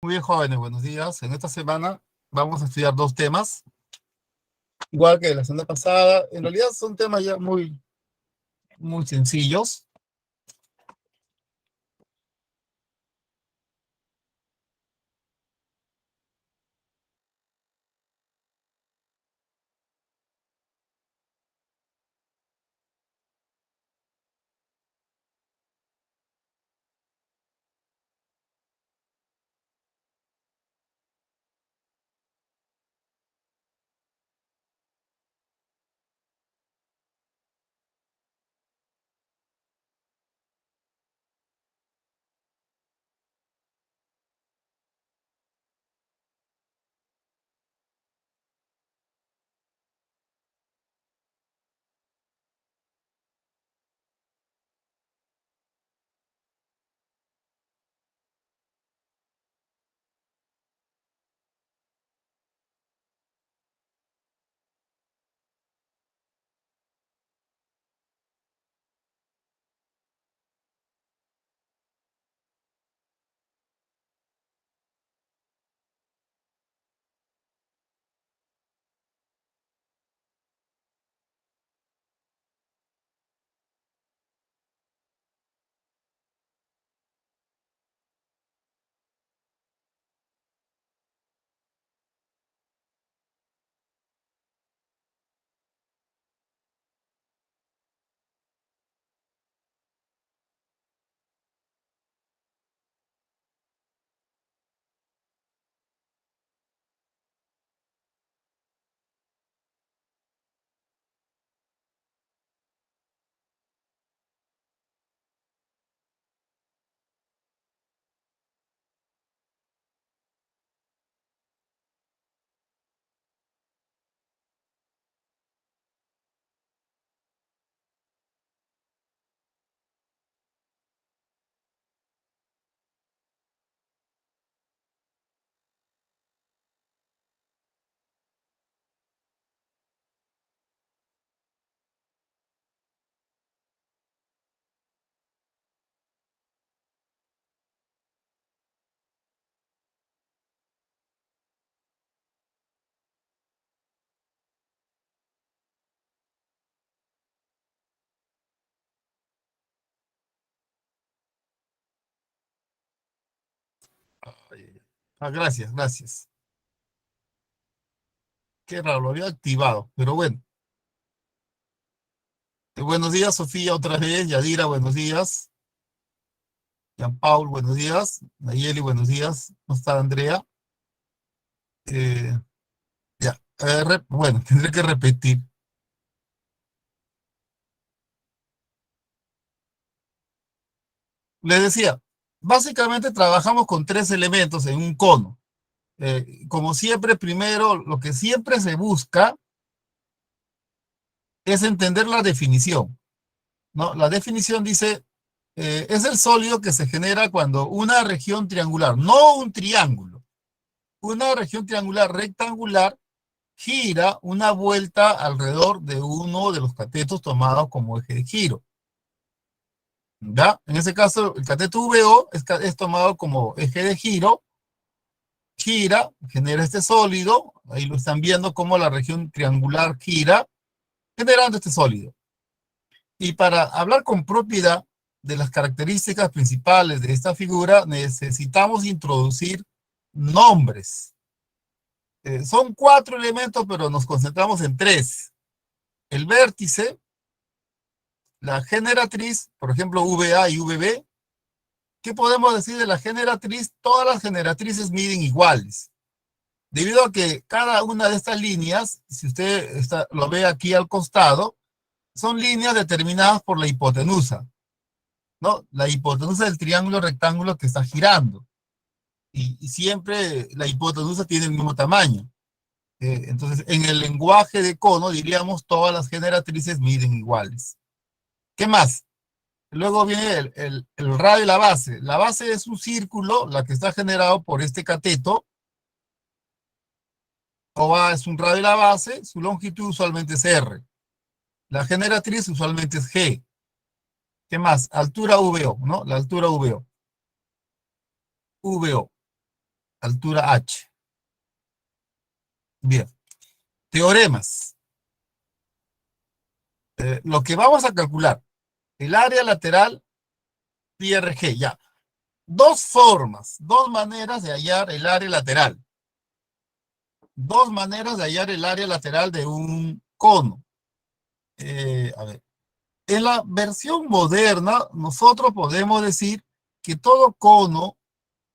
Muy bien, jóvenes, buenos días. En esta semana vamos a estudiar dos temas, igual que la semana pasada. En realidad son temas ya muy sencillos. Gracias, gracias. Qué raro, lo había activado, pero bueno. Buenos días, Sofía, otra vez. Yadira, buenos días. Jean Paul, buenos días. Nayeli, buenos días. ¿Cómo está Andrea? Eh, ya. Bueno, tendré que repetir. Les decía, básicamente trabajamos con tres elementos en un cono. Como siempre, primero, lo que siempre se busca es entender la definición, ¿no? La definición dice, es el sólido que se genera cuando una región triangular, no un triángulo, una región triangular rectangular gira una vuelta alrededor de uno de los catetos tomados como eje de giro. ¿Ya? En ese caso, el cateto VO es tomado como eje de giro, gira, genera este sólido, ahí lo están viendo como la región triangular gira, generando este sólido. Y para hablar con propiedad de las características principales de esta figura, necesitamos introducir nombres. Son cuatro elementos, pero nos concentramos en tres. El vértice, la generatriz, por ejemplo, VA y VB. ¿Qué podemos decir de la generatriz? Todas las generatrices miden iguales. Debido a que cada una de estas líneas, si usted lo ve aquí al costado, son líneas determinadas por la hipotenusa, ¿no? La hipotenusa del triángulo rectángulo que está girando. Y siempre la hipotenusa tiene el mismo tamaño. Entonces, en el lenguaje de cono, diríamos, todas las generatrices miden iguales. ¿Qué más? Luego viene el radio y la base. La base es un círculo, la que está generado por este cateto. OA es un radio y la base, su longitud usualmente es R. La generatriz usualmente es G. ¿Qué más? Altura VO, ¿no? La altura VO. VO. altura h. Bien, teoremas. Lo que vamos a calcular, el área lateral pi r g, ya. Dos formas, dos maneras de hallar el área lateral. Dos maneras de hallar el área lateral de un cono. A ver, en la versión moderna, nosotros podemos decir que todo cono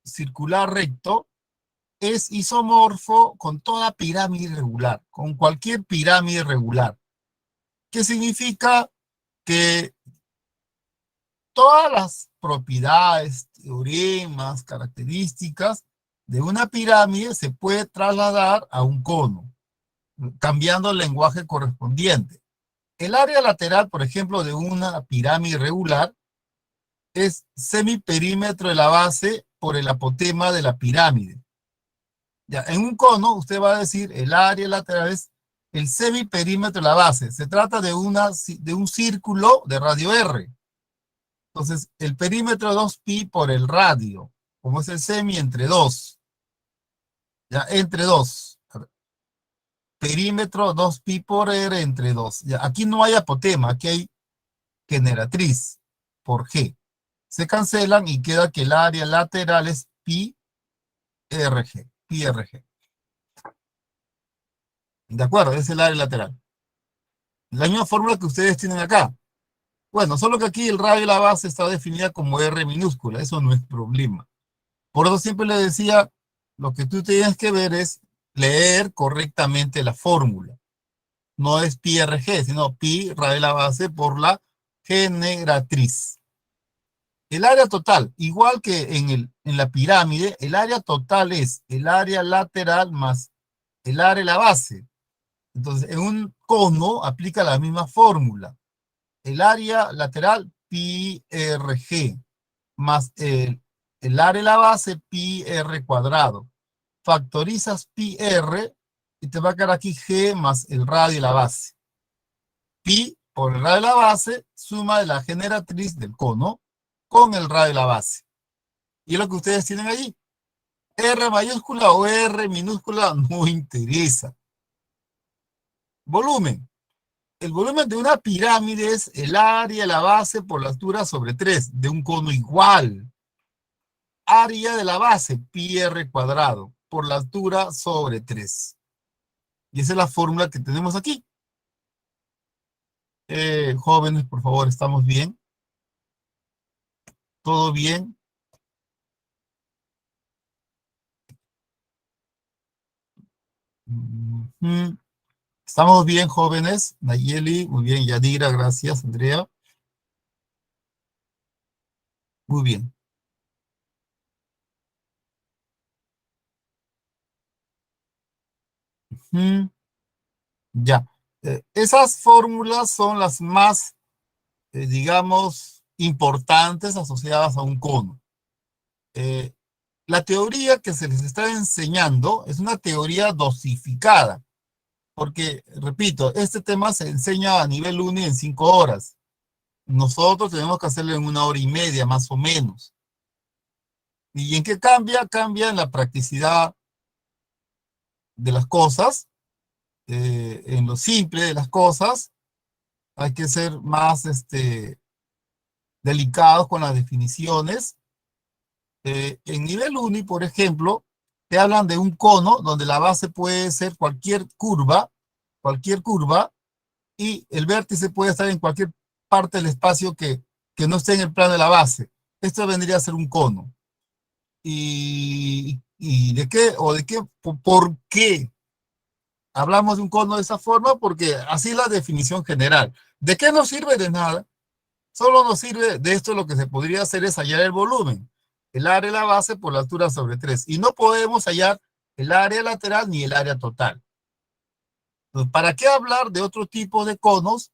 circular recto es isomorfo con toda pirámide irregular, con cualquier pirámide irregular. ¿Qué significa? Que todas las propiedades, teoremas, características de una pirámide se puede trasladar a un cono, cambiando el lenguaje correspondiente. El área lateral, por ejemplo, de una pirámide irregular es semiperímetro de la base por el apotema de la pirámide. Ya, en un cono, usted va a decir el área lateral es el semiperímetro de la base. Se trata de un círculo de radio R. Entonces, el perímetro 2pi por el radio, como es el semi entre 2. Ya, entre 2. Perímetro 2pi por R entre 2. Ya, aquí no hay apotema, aquí hay generatriz por G. Se cancelan y queda que el área lateral es pi RG. Pi RG. ¿De acuerdo? Es el área lateral. La misma fórmula que ustedes tienen acá. Bueno, solo que aquí el radio de la base está definida como R minúscula. Eso no es problema. Por eso siempre le decía, lo que tú tienes que ver es leer correctamente la fórmula. No es pi RG, sino pi radio de la base por la generatriz. El área total, igual que en la pirámide, el área total es el área lateral más el área de la base. Entonces, en un cono aplica la misma fórmula. El área lateral pi RG más el área de la base pi R cuadrado. Factorizas pi R y te va a quedar aquí G más el radio de la base. Pi por el radio de la base, suma de la generatriz del cono con el radio de la base. Y es lo que ustedes tienen allí. R mayúscula o R minúscula no interesa. Volumen. El volumen de una pirámide es el área de la base por la altura sobre 3 de un cono igual. Área de la base, pi r cuadrado, por la altura sobre 3. Y esa es la fórmula que tenemos aquí. Jóvenes, por favor, ¿estamos bien? ¿Todo bien? ¿Estamos bien, jóvenes? Nayeli, muy bien. Yadira, gracias. Andrea, muy bien. Mm, Ya. Esas fórmulas son las más, digamos, importantes asociadas a un cono. Eh, la teoría que se les está enseñando es una teoría dosificada, porque, repito, este tema se enseña a nivel 1 y en 5 horas. Nosotros tenemos que hacerlo en 1 hora y media, más o menos. ¿Y en qué cambia? Cambia en la practicidad de las cosas, en lo simple de las cosas. Hay que ser más delicados con las definiciones. En nivel uni, por ejemplo, te hablan de un cono donde la base puede ser cualquier curva, y el vértice puede estar en cualquier parte del espacio que no esté en el plano de la base. Esto vendría a ser un cono. ¿Y de qué? ¿O de qué? ¿Por qué hablamos de un cono de esa forma? Porque así es la definición general. ¿De qué nos sirve? De nada. Solo nos sirve de esto. Lo que se podría hacer es hallar el volumen, el área de la base por la altura sobre 3. Y no podemos hallar el área lateral ni el área total. Entonces, ¿para qué hablar de otro tipo de conos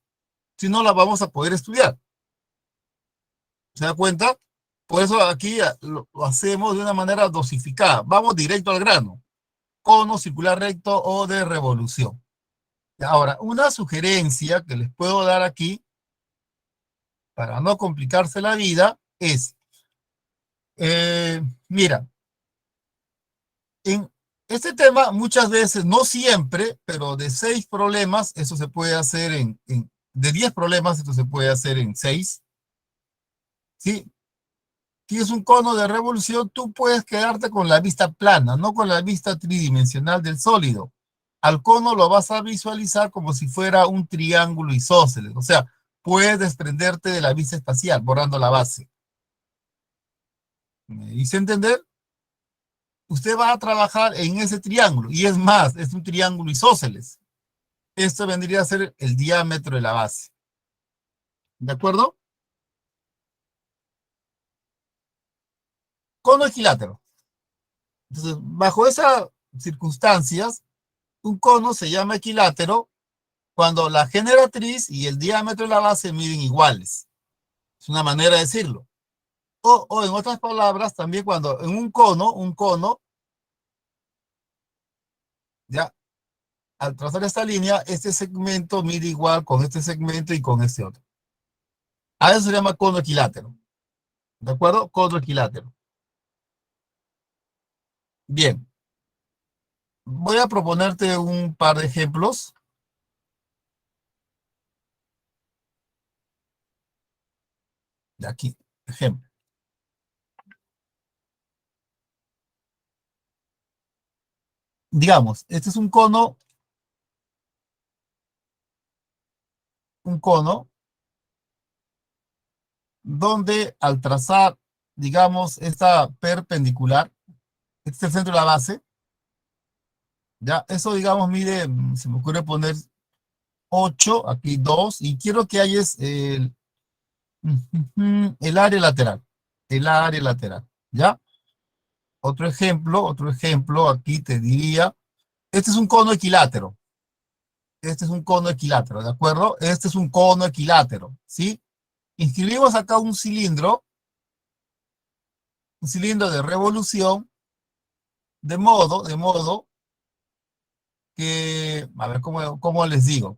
si no la vamos a poder estudiar? ¿Se da cuenta? Por eso aquí lo hacemos de una manera dosificada. Vamos directo al grano. Cono, circular recto o de revolución. Ahora, una sugerencia que les puedo dar aquí, para no complicarse la vida, es, mira, En este tema, muchas veces, no siempre, pero de 6 problemas, eso se puede hacer de 10 problemas, esto se puede hacer en 6. ¿Sí? Si es un cono de revolución, tú puedes quedarte con la vista plana, no con la vista tridimensional del sólido. Al cono lo vas a visualizar como si fuera un triángulo isósceles, o sea, puedes desprenderte de la vista espacial, borrando la base. ¿Me hice entender? Usted va a trabajar en ese triángulo, y es más, es un triángulo isósceles. Esto vendría a ser el diámetro de la base. ¿De acuerdo? Cono equilátero. Entonces, bajo esas circunstancias, un cono se llama equilátero cuando la generatriz y el diámetro de la base miden iguales. Es una manera de decirlo. O en otras palabras, también cuando en un cono, ya, al trazar esta línea, este segmento mide igual con este segmento y con este otro. A eso se llama cono equilátero. ¿De acuerdo? Cono equilátero. Bien. Voy a proponerte un par de ejemplos. De aquí. Ejemplo. Digamos, este es un cono donde al trazar, digamos, esta perpendicular, este es el centro de la base, ya, eso, digamos, mide, se me ocurre poner 8 aquí 2 y quiero que hayas el área lateral, ¿ya? Otro ejemplo, aquí te diría, este es un cono equilátero, este es un cono equilátero, ¿de acuerdo? Este es un cono equilátero, ¿sí? Inscribimos acá un cilindro de revolución, de modo que, a ver, ¿cómo les digo?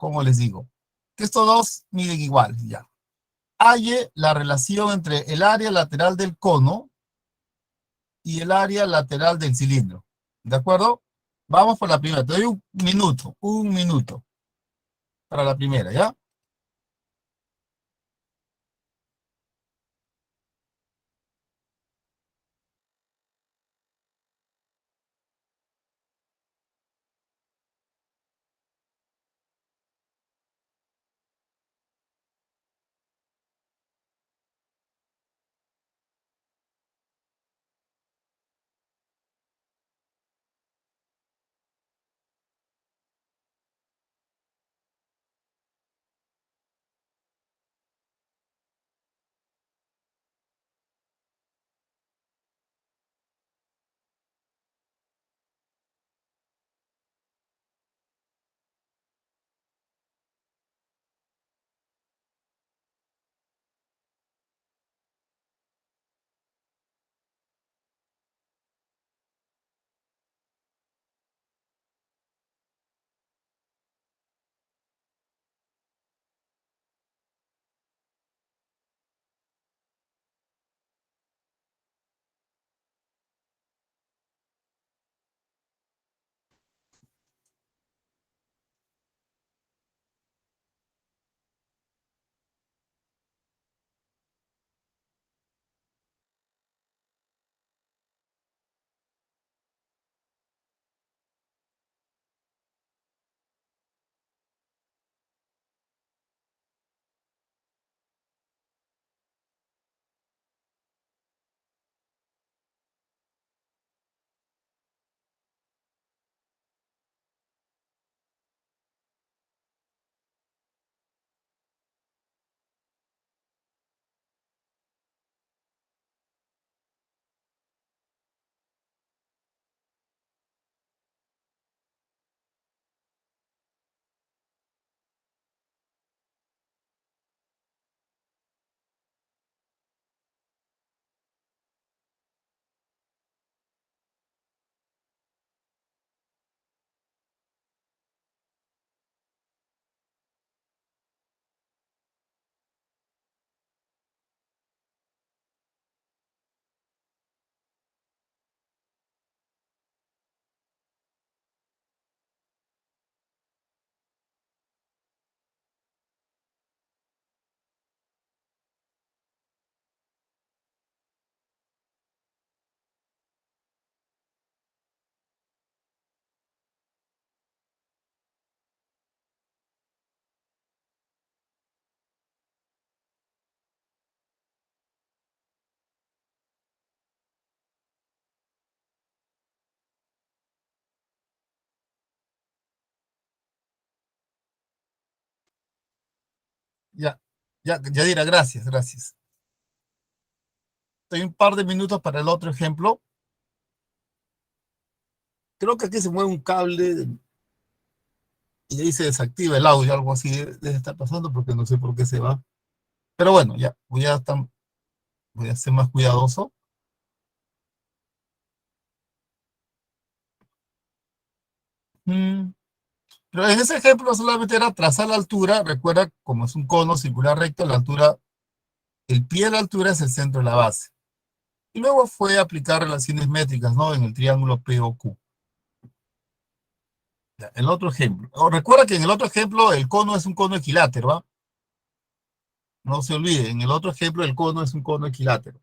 Que estos dos miden igual, ya. Halle la relación entre el área lateral del cono y el área lateral del cilindro. ¿De acuerdo? Vamos por la primera. Te doy un minuto para la primera, ¿ya? Ya, ya dirá, gracias, gracias. Estoy un par de minutos para el otro ejemplo. Creo que aquí se mueve un cable y ahí se desactiva el audio, algo así debe estar pasando porque no sé por qué se va. Pero bueno, ya, voy a ser más cuidadoso. Mm, Pero en ese ejemplo solamente era trazar la altura. Recuerda, como es un cono circular recto, la altura, el pie de la altura es el centro de la base. Y luego fue aplicar relaciones métricas, ¿no? En el triángulo POQ. Ya, el otro ejemplo. Recuerda que en el otro ejemplo el cono es un cono equilátero, ¿va? No se olvide, en el otro ejemplo el cono es un cono equilátero.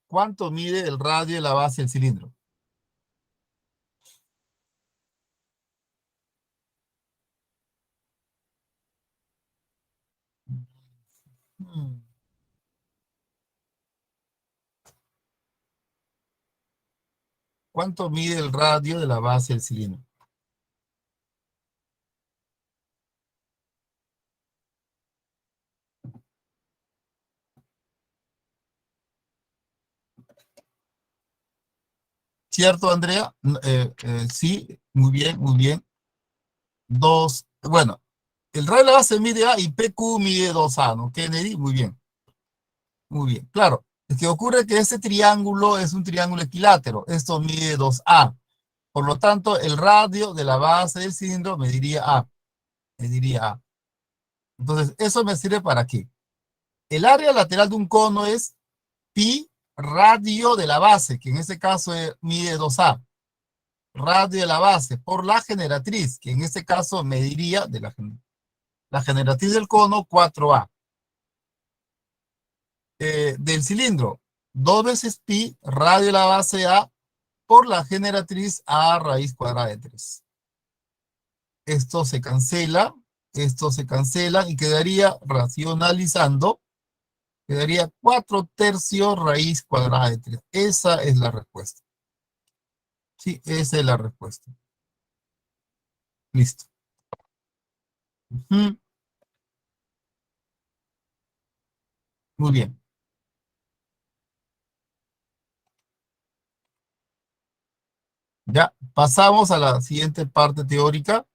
¿Cuánto mide el radio de la base del cilindro? Hmm, ¿Cuánto mide el radio de la base del cilindro? ¿Cierto, Andrea? Sí, muy bien, muy bien. Dos, bueno, el radio de la base mide A y PQ mide 2A, ¿no? Kennedy, muy bien, muy bien. Claro, es que ocurre que este triángulo es un triángulo equilátero. Esto mide 2A. Por lo tanto, el radio de la base del cilindro mediría A. Mediría A. Entonces, ¿eso me sirve para qué? El área lateral de un cono es pi radio de la base, que en este caso mide 2A. Radio de la base por la generatriz, que en este caso mediría de la generatriz del cono 4A. Del cilindro, 2 veces pi radio de la base A por la generatriz A raíz cuadrada de 3. Esto se cancela, esto se cancela y quedaría racionalizando, quedaría 4/3 raíz cuadrada de 3. Esa es la respuesta. Sí, esa es la respuesta. Listo. Ujú. Muy bien. Ya, pasamos a la siguiente parte teórica.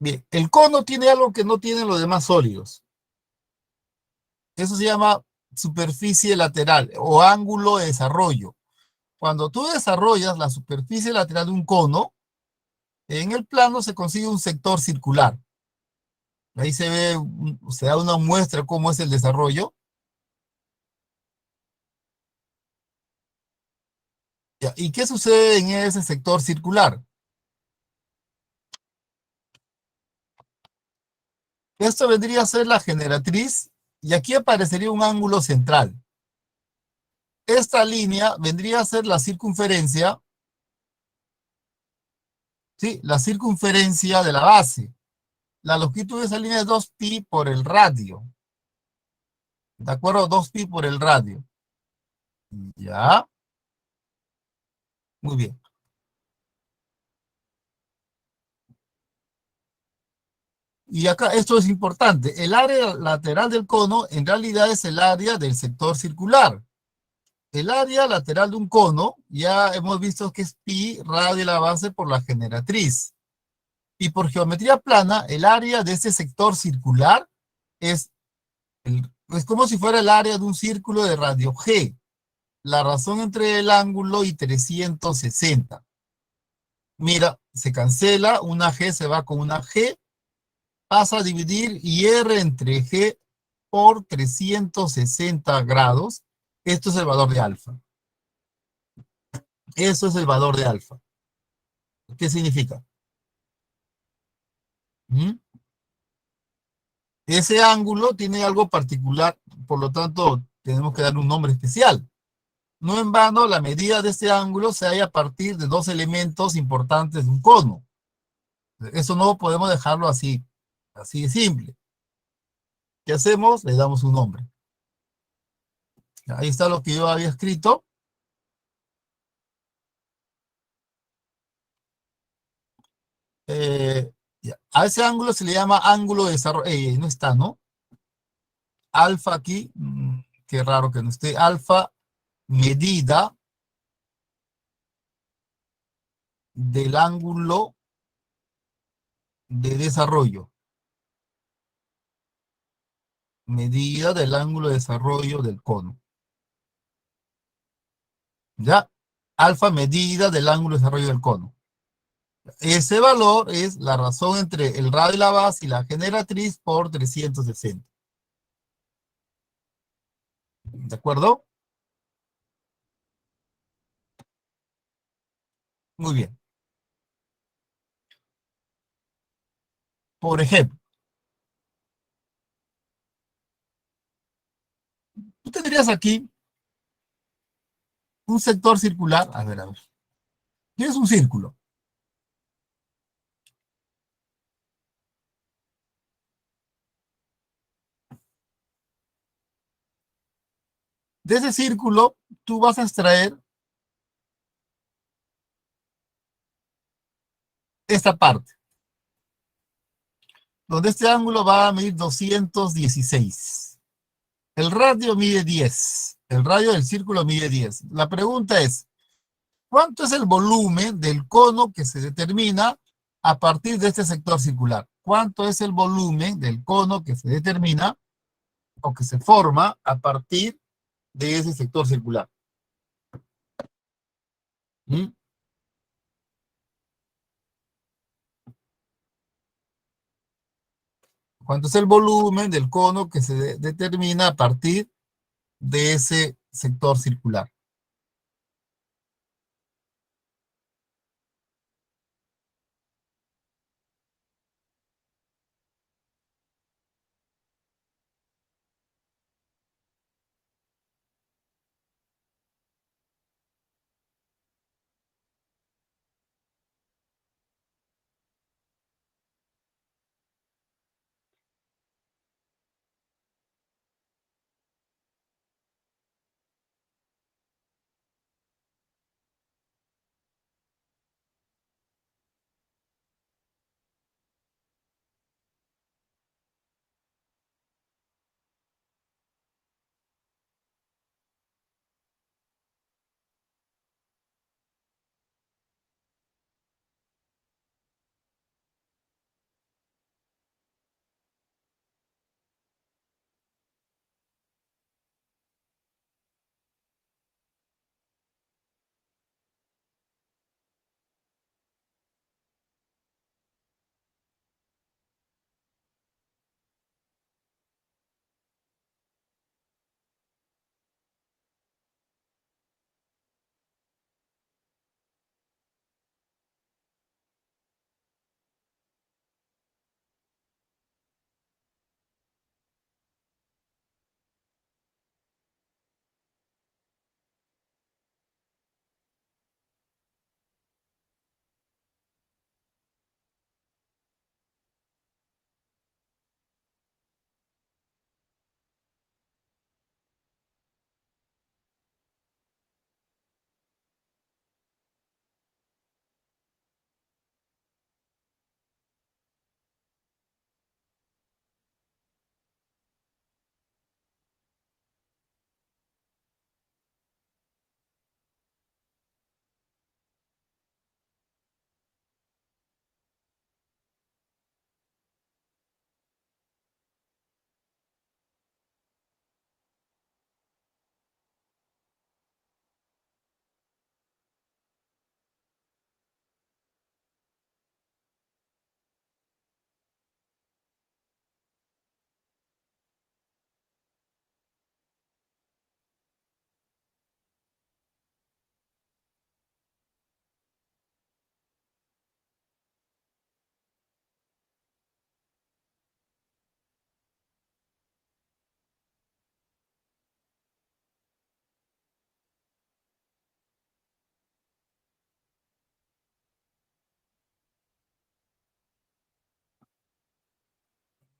Bien, el cono tiene algo que no tienen los demás sólidos. Eso se llama superficie lateral o ángulo de desarrollo. Cuando tú desarrollas la superficie lateral de un cono, en el plano se consigue un sector circular. Ahí se ve, se da una muestra de cómo es el desarrollo. Ya, ¿y qué sucede en ese sector circular? Esto vendría a ser la generatriz y aquí aparecería un ángulo central. Esta línea vendría a ser la circunferencia, ¿sí? La circunferencia de la base. La longitud de esa línea es 2pi por el radio. ¿De acuerdo? 2pi por el radio. Ya, muy bien. Y acá esto es importante. El área lateral del cono en realidad es el área del sector circular. El área lateral de un cono ya hemos visto que es pi radio de la base por la generatriz. Y por geometría plana, el área de ese sector circular es, es como si fuera el área de un círculo de radio G. La razón entre el ángulo y 360. Mira, se cancela, una G se va con una G, pasa a dividir y R entre G por 360 grados. Esto es el valor de alfa. Eso es el valor de alfa. ¿Qué significa? ¿Mm? Ese ángulo tiene algo particular, por lo tanto, tenemos que darle un nombre especial. No en vano, la medida de este ángulo se halla a partir de dos elementos importantes de un cono. Eso no podemos dejarlo así, así de simple. ¿Qué hacemos? Le damos un nombre. Ahí está lo que yo había escrito. Eh, a ese ángulo se le llama ángulo de desarrollo. No está, ¿no? Alfa aquí, qué raro que no esté. Alfa, medida del ángulo de desarrollo. Medida del ángulo de desarrollo del cono. ¿Ya? Alfa, medida del ángulo de desarrollo del cono. Ese valor es la razón entre el radio y la base y la generatriz por 360. ¿De acuerdo? Muy bien. Por ejemplo, tú tendrías aquí un sector circular. A ver, a ver. Tienes un círculo. De ese círculo, tú vas a extraer esta parte, donde este ángulo va a medir 216. El radio mide 10. El radio del círculo mide 10. La pregunta es, ¿cuánto es el volumen del cono que se determina a partir de este sector circular? ¿Cuánto es el volumen del cono que se determina o que se forma a partir de ese sector circular? ¿Mm? ¿Cuánto es el volumen del cono que se determina a partir de ese sector circular?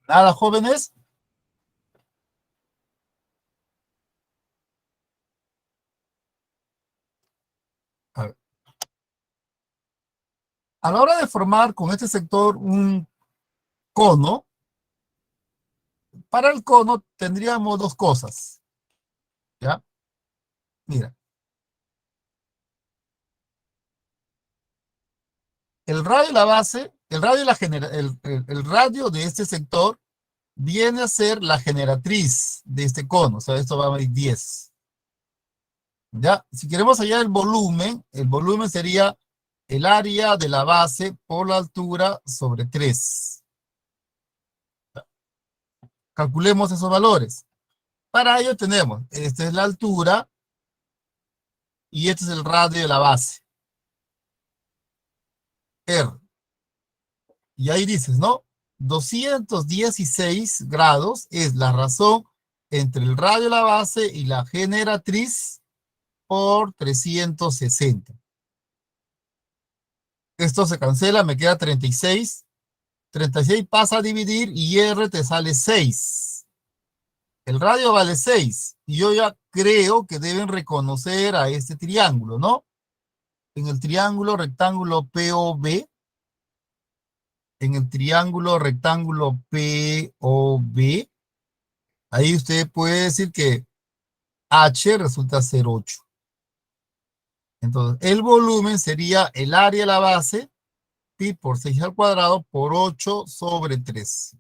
Nada, jóvenes. A ver, a la hora de formar con este sector un cono, para el cono tendríamos dos cosas, ¿ya? Mira, el radio de la base, el radio, de la el radio de este sector viene a ser la generatriz de este cono, o sea, esto va a ir 10. ¿Ya? Si queremos hallar el volumen sería el área de la base por la altura sobre 3. Calculemos esos valores. Para ello tenemos, esta es la altura y este es el radio de la base, R. Y ahí dices, ¿no? 216 grados es la razón entre el radio de la base y la generatriz por 360. Esto se cancela, me queda 36. 36 pasa a dividir y R te sale 6. El radio vale 6. Y yo ya creo que deben reconocer a este triángulo, ¿no? En el triángulo rectángulo POB, en el triángulo rectángulo POB, ahí usted puede decir que H resulta ser 8. Entonces, el volumen sería el área de la base, pi por 6 al cuadrado, por 8 sobre 3.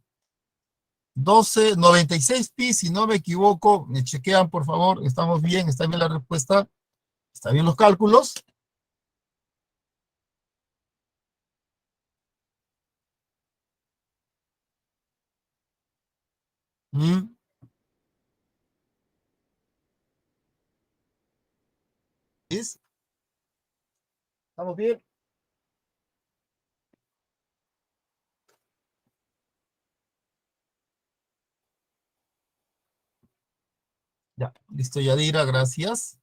96 pi, si no me equivoco, me chequean por favor, estamos bien, está bien la respuesta, está bien los cálculos. ¿Mm? ¿Listo? ¿Estamos bien? Ya, listo, Yadira, gracias.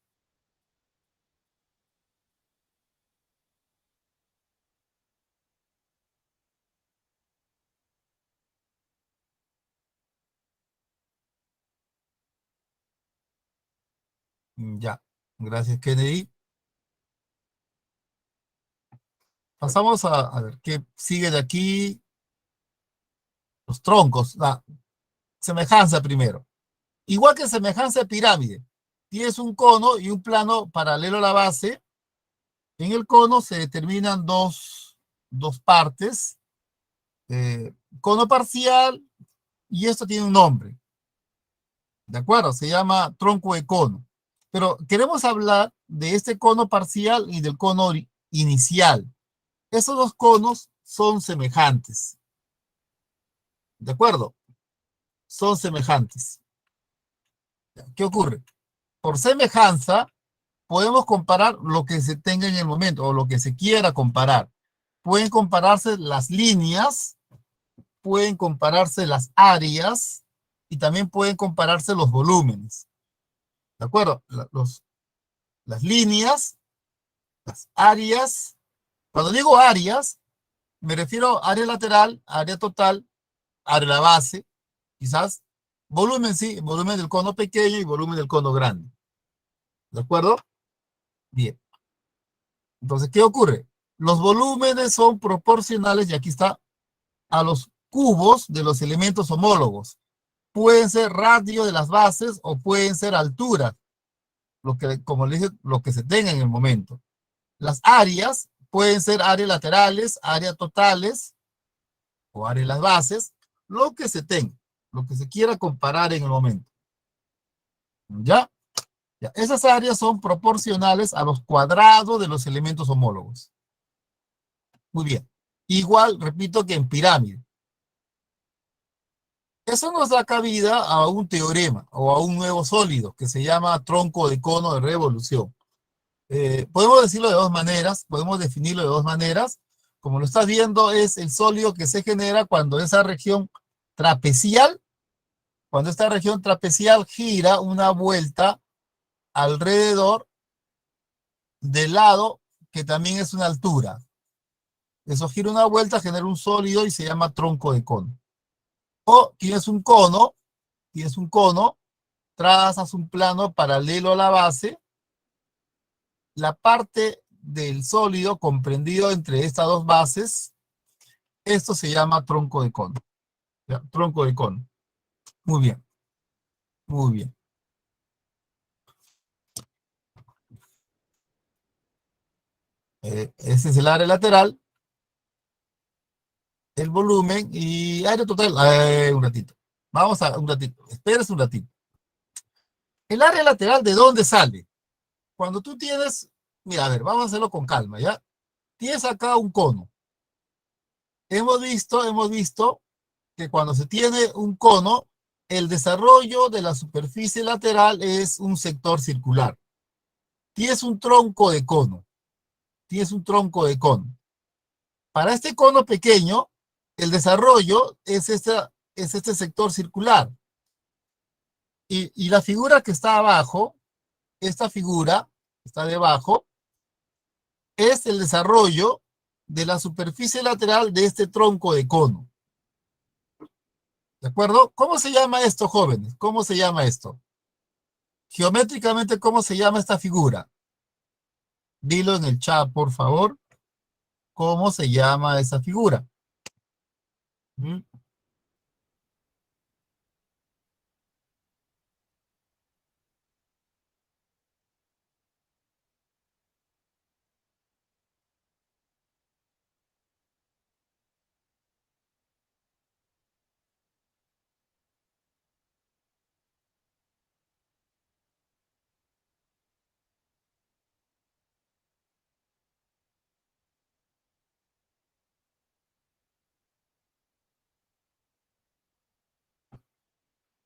Ya, gracias, Kennedy. Pasamos a ver qué sigue de aquí. Los troncos, la semejanza primero. Igual que semejanza de pirámide. Tienes un cono y un plano paralelo a la base. En el cono se determinan dos partes. Cono parcial y esto tiene un nombre. ¿De acuerdo? Se llama tronco de cono. Pero queremos hablar de este cono parcial y del cono inicial. Esos dos conos son semejantes. ¿De acuerdo? Son semejantes. ¿Qué ocurre? Por semejanza, podemos comparar lo que se tenga en el momento o lo que se quiera comparar. Pueden compararse las líneas, pueden compararse las áreas y también pueden compararse los volúmenes. ¿De acuerdo? Las líneas, las áreas. Cuando digo áreas, me refiero a área lateral, área total, área de la base, quizás. Volumen, sí, volumen del cono pequeño y volumen del cono grande. ¿De acuerdo? Bien. Entonces, ¿qué ocurre? Los volúmenes son proporcionales, y aquí está, a los cubos de los elementos homólogos. Pueden ser radio de las bases o pueden ser alturas, lo que, como les dije, lo que se tenga en el momento. Las áreas pueden ser áreas laterales, áreas totales o áreas de las bases, lo que se tenga, lo que se quiera comparar en el momento. ¿Ya? Ya. Esas áreas son proporcionales a los cuadrados de los elementos homólogos. Muy bien. Igual, repito, que en pirámide. Eso nos da cabida a un teorema o a un nuevo sólido que se llama tronco de cono de revolución. Podemos decirlo de dos maneras, podemos definirlo de dos maneras. Como lo estás viendo, es el sólido que se genera cuando esa región trapecial, cuando esta región trapecial gira una vuelta alrededor del lado que también es una altura. Eso gira una vuelta, genera un sólido y se llama tronco de cono. O tienes un cono, trazas un plano paralelo a la base, la parte del sólido comprendido entre estas dos bases, esto se llama tronco de cono. ¿Ya? Tronco de cono. Muy bien, muy bien. Ese es el área lateral, el volumen y área total. Un ratito. Vamos a un ratito. Esperes un ratito. El área lateral, ¿de dónde sale? Cuando tú tienes, mira, a ver, vamos a hacerlo con calma, ¿ya? Tienes acá un cono. Hemos visto que cuando se tiene un cono, el desarrollo de la superficie lateral es un sector circular. Tienes un tronco de cono, tienes un tronco de cono. Para este cono pequeño, el desarrollo es este sector circular. Y la figura que está abajo, esta figura que está debajo, es el desarrollo de la superficie lateral de este tronco de cono. ¿De acuerdo? ¿Cómo se llama esto, jóvenes? ¿Cómo se llama esto? Geométricamente, ¿cómo se llama esta figura? Dilo en el chat, por favor. ¿Cómo se llama esa figura? ¿Mm?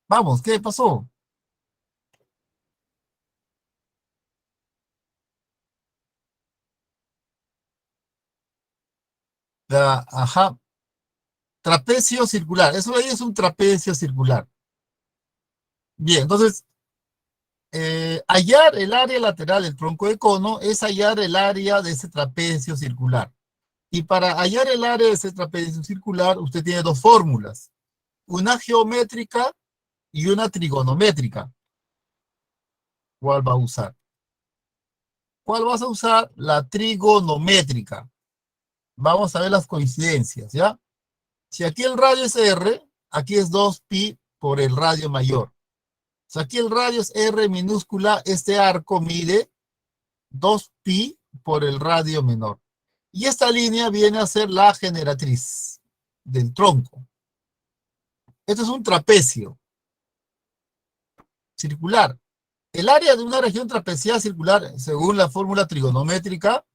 Vamos, ¿qué pasó? Ajá, trapecio circular. Eso ahí es un trapecio circular. Bien, entonces, hallar el área lateral del tronco de cono es hallar el área de ese trapecio circular. Y para hallar el área de ese trapecio circular, usted tiene dos fórmulas, una geométrica y una trigonométrica. ¿Cuál va a usar? ¿Cuál vas a usar? La trigonométrica. Vamos a ver las coincidencias, ¿ya? Si aquí el radio es R, aquí es 2pi por el radio mayor. Si aquí el radio es R minúscula, este arco mide 2pi por el radio menor. Y esta línea viene a ser la generatriz del tronco. Esto es un trapecio circular. El área de una región trapeciada circular, según la fórmula trigonométrica,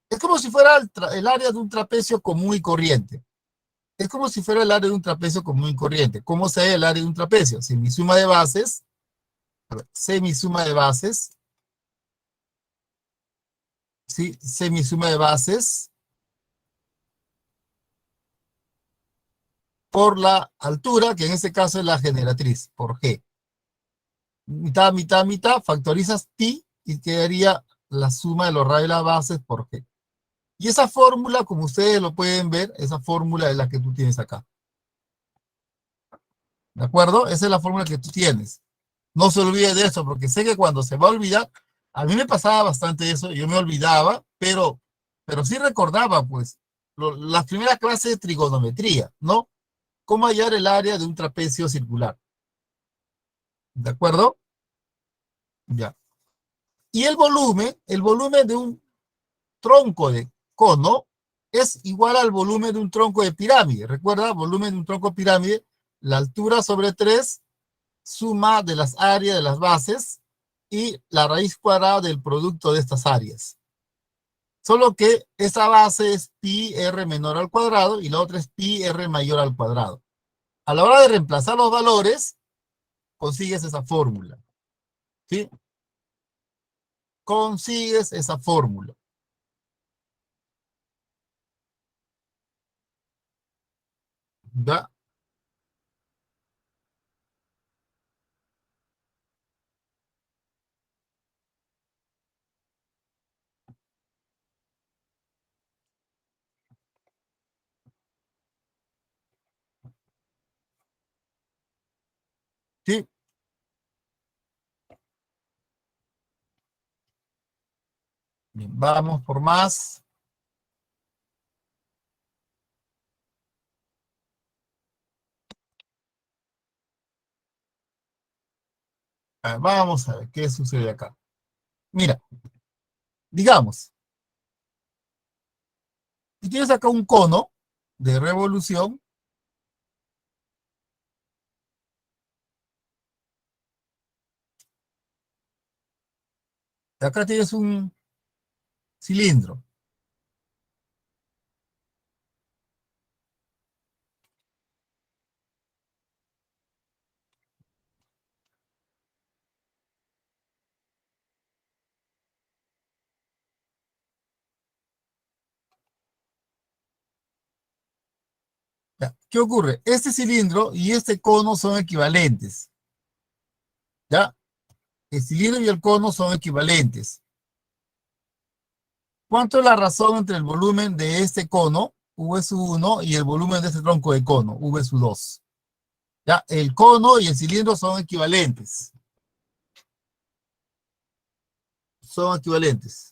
es como si fuera el área de un trapecio común y corriente. Es como si fuera el área de un trapecio común y corriente. ¿Cómo se halla el área de un trapecio? Si mi suma de bases, semisuma de bases, ¿sí? Semisuma de bases por la altura, que en este caso es la generatriz, por G. Mitad, mitad, mitad, factorizas pi y quedaría la suma de los radios de las bases por G. Y esa fórmula, como ustedes lo pueden ver, esa fórmula es la que tú tienes acá. ¿De acuerdo? Esa es la fórmula que tú tienes. No se olvide de eso, porque sé que cuando se va a olvidar, a mí me pasaba bastante eso, yo me olvidaba, pero sí recordaba, pues, las primeras clases de trigonometría, ¿no? Cómo hallar el área de un trapecio circular. ¿De acuerdo? Ya. Y el volumen de un tronco de cono es igual al volumen de un tronco de pirámide. Recuerda, volumen de un tronco de pirámide, la altura sobre 3 suma de las áreas de las bases y la raíz cuadrada del producto de estas áreas. Solo que esa base es pi r menor al cuadrado y la otra es pi r mayor al cuadrado. A la hora de reemplazar los valores, consigues esa fórmula. ¿Sí? Consigues esa fórmula. ¿Ya? ¿Sí? Bien, vamos por más. Vamos a ver qué sucede acá. Mira, digamos, si tienes acá un cono de revolución, acá tienes un cilindro. ¿Ya? ¿Qué ocurre? Este cilindro y este cono son equivalentes. ¿Ya? El cilindro y el cono son equivalentes. ¿Cuánto es la razón entre el volumen de este cono, V sub 1, y el volumen de este tronco de cono, V sub 2? ¿Ya? El cono y el cilindro son equivalentes. Son equivalentes.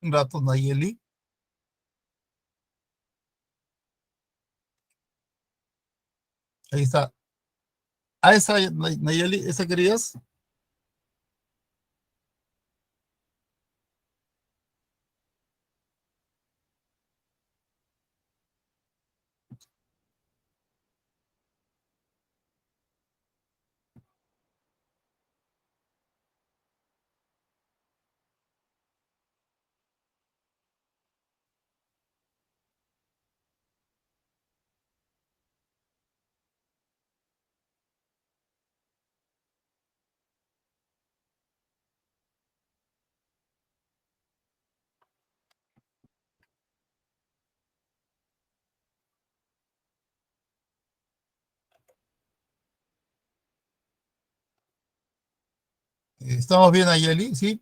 Un rato, Nayeli. Ahí está. Ah, esa, Nayeli, ¿esa querías? ¿Estamos bien, Nayeli? Sí.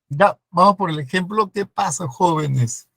Ya, vamos por el ejemplo. ¿Qué pasa, jóvenes?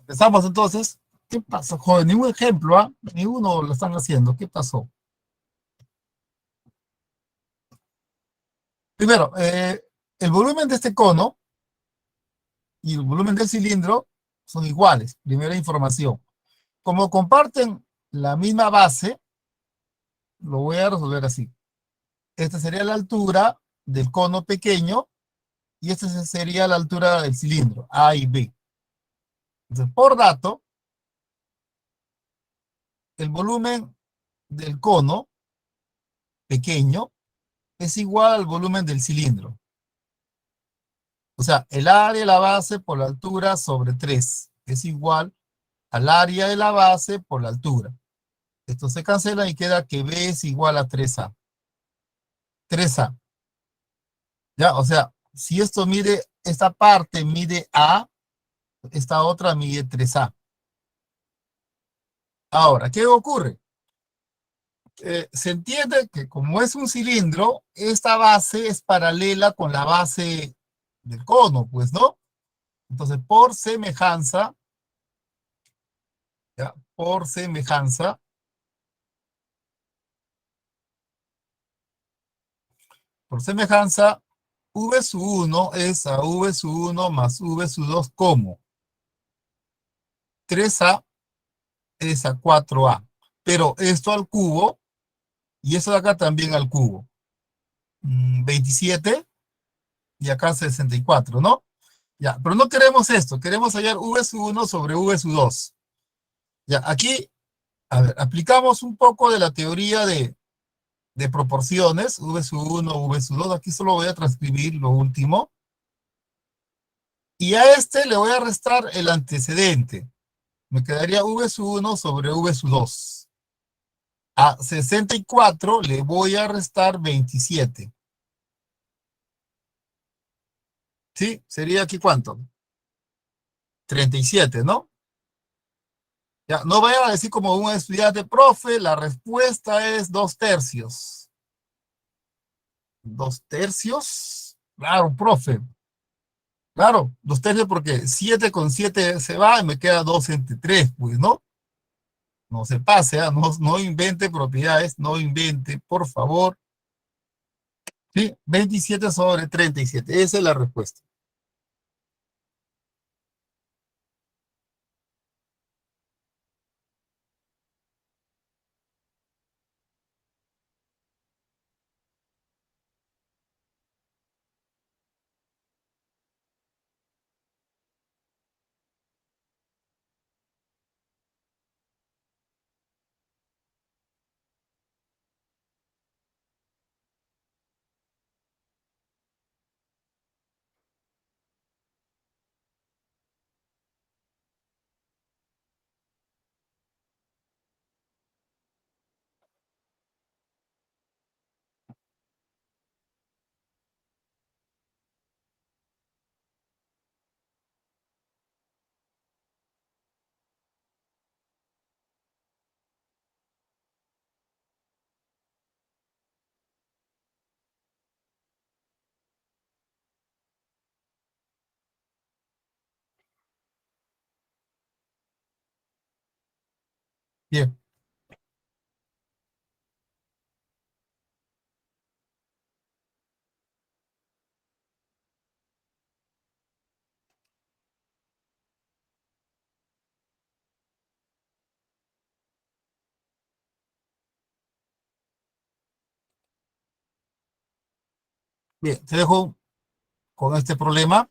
Empezamos entonces. ¿Qué pasó, joven? Ningún ejemplo, ¿ah? Ninguno lo están haciendo. ¿Qué pasó? Primero, el volumen de este cono y el volumen del cilindro son iguales. Primera información. Como comparten la misma base, lo voy a resolver así. Esta sería la altura del cono pequeño y esta sería la altura del cilindro, A y B. Entonces, por dato, el volumen del cono pequeño es igual al volumen del cilindro. O sea, el área de la base por la altura sobre 3 es igual al área de la base por la altura. Esto se cancela y queda que B es igual a 3A. 3A. ¿Ya? O sea, si esto mide, esta parte mide A, esta otra mide 3A. Ahora, ¿qué ocurre? Se entiende que como es un cilindro, esta base es paralela con la base del cono, pues, ¿no? Entonces, ¿ya? Por semejanza, V sub 1 es a V sub 1 más V sub 2 como 3A es a 4A. Pero esto al cubo y eso de acá también al cubo. 27 y acá 64, ¿no? Ya, pero no queremos esto, queremos hallar V sub 1 sobre V sub 2. Ya, aquí, a ver, aplicamos un poco de la teoría de proporciones, V sub 1, V sub 2, aquí solo voy a transcribir lo último, y a este le voy a restar el antecedente. Me quedaría V sub 1 sobre V sub 2. A 64 le voy a restar 27. ¿Sí? Sería aquí ¿cuánto? 37, ¿no? Ya, no vayan a decir como un estudiante, profe, la respuesta es 2 tercios. 2 tercios. Claro, profe. Claro, 2 tercios porque 7 con 7 se va y me queda 2 entre 3, pues, ¿no? No se pase, ¿ah? No, no invente propiedades, no invente, por favor. Sí, 27 sobre 37. Esa es la respuesta. Bien, bien, te dejo con este problema.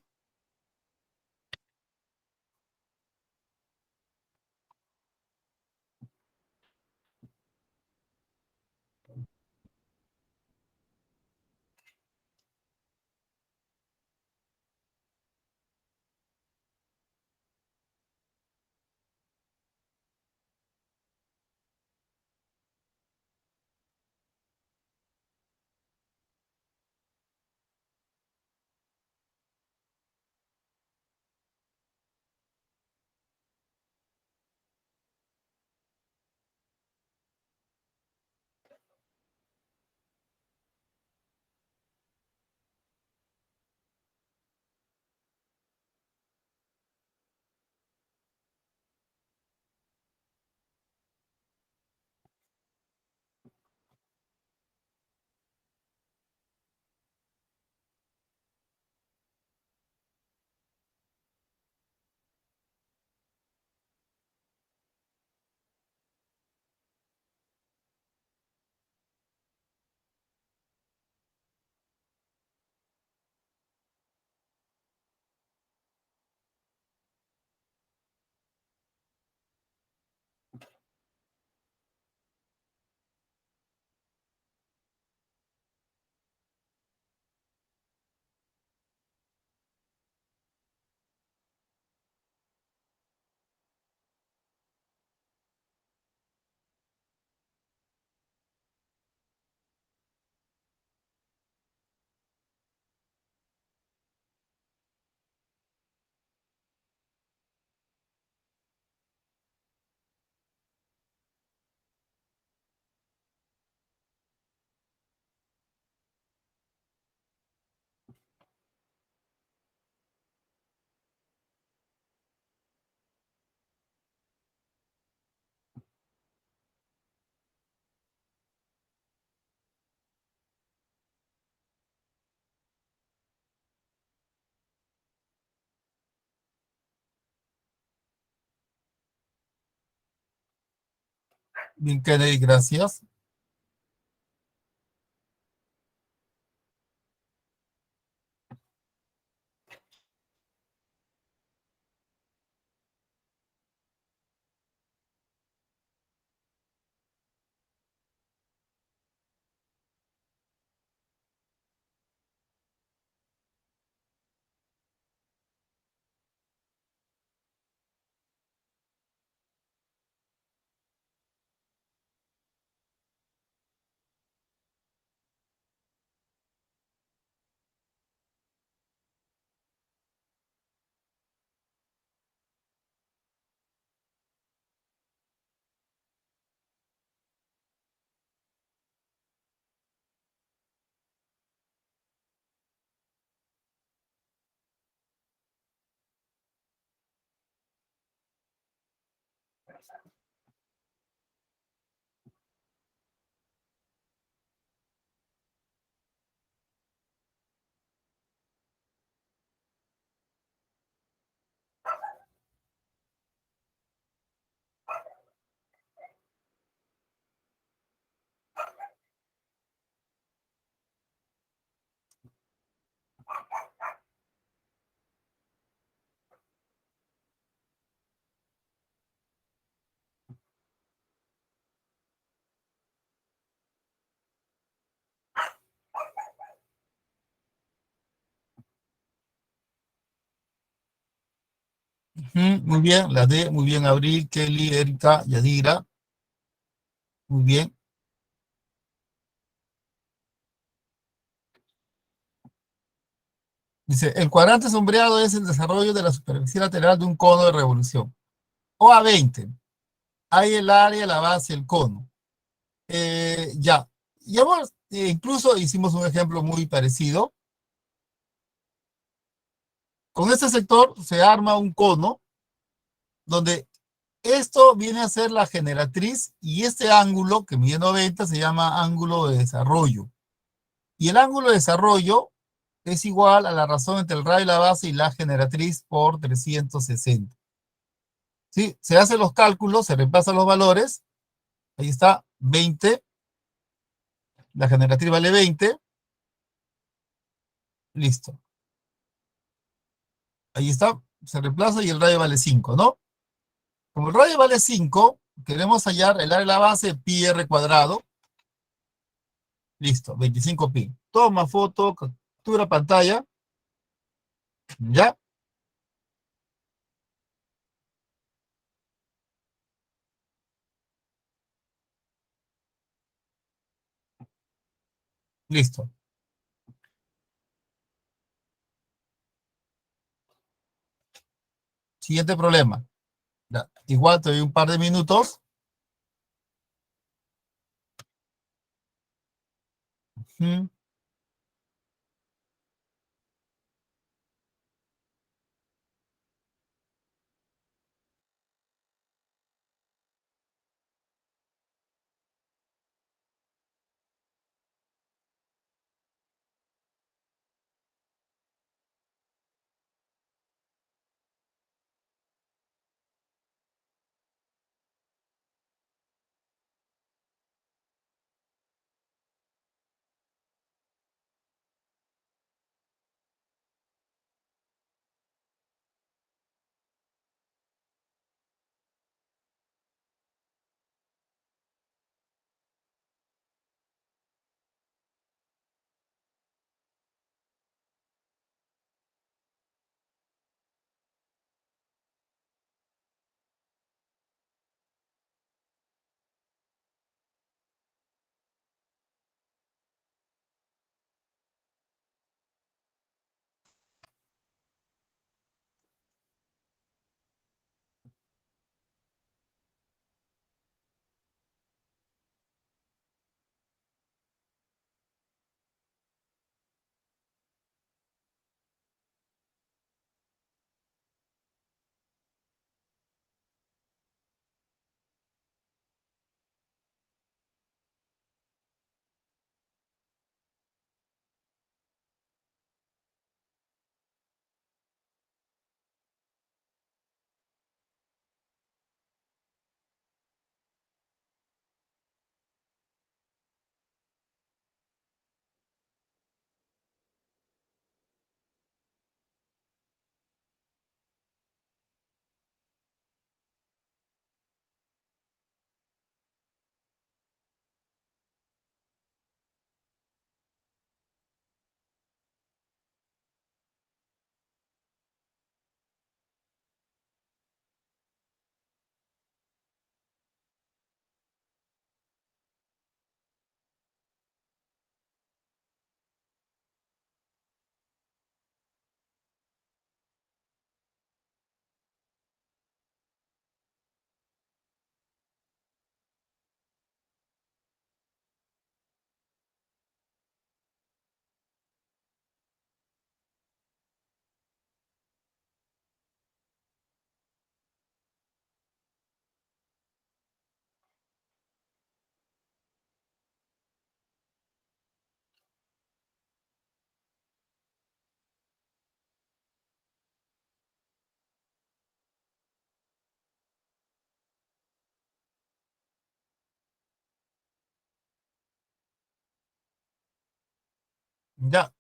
Bien, Kennedy, gracias. Muy bien, la D, muy bien, Abril, Kelly, Erika, Yadira, muy bien. Dice, el cuadrante sombreado es el desarrollo de la superficie lateral de un cono de revolución. O a 20. Hay el área, la base, el cono. Ya. Y vamos, incluso hicimos un ejemplo muy parecido. Con este sector se arma un cono donde esto viene a ser la generatriz y este ángulo que mide 90 se llama ángulo de desarrollo. Y el ángulo de desarrollo es igual a la razón entre el radio y la base y la generatriz por 360. ¿Sí? Se hacen los cálculos, se reemplazan los valores. Ahí está, 20. La generatriz vale 20. Listo. Ahí está, se reemplaza y el radio vale 5, ¿no? Como el radio vale 5, queremos hallar el área de la base pi r cuadrado. Listo, 25 pi. Toma foto, captura pantalla. Ya, listo. Siguiente problema. Ya, igual te doy un par de minutos. Ujú. Ya,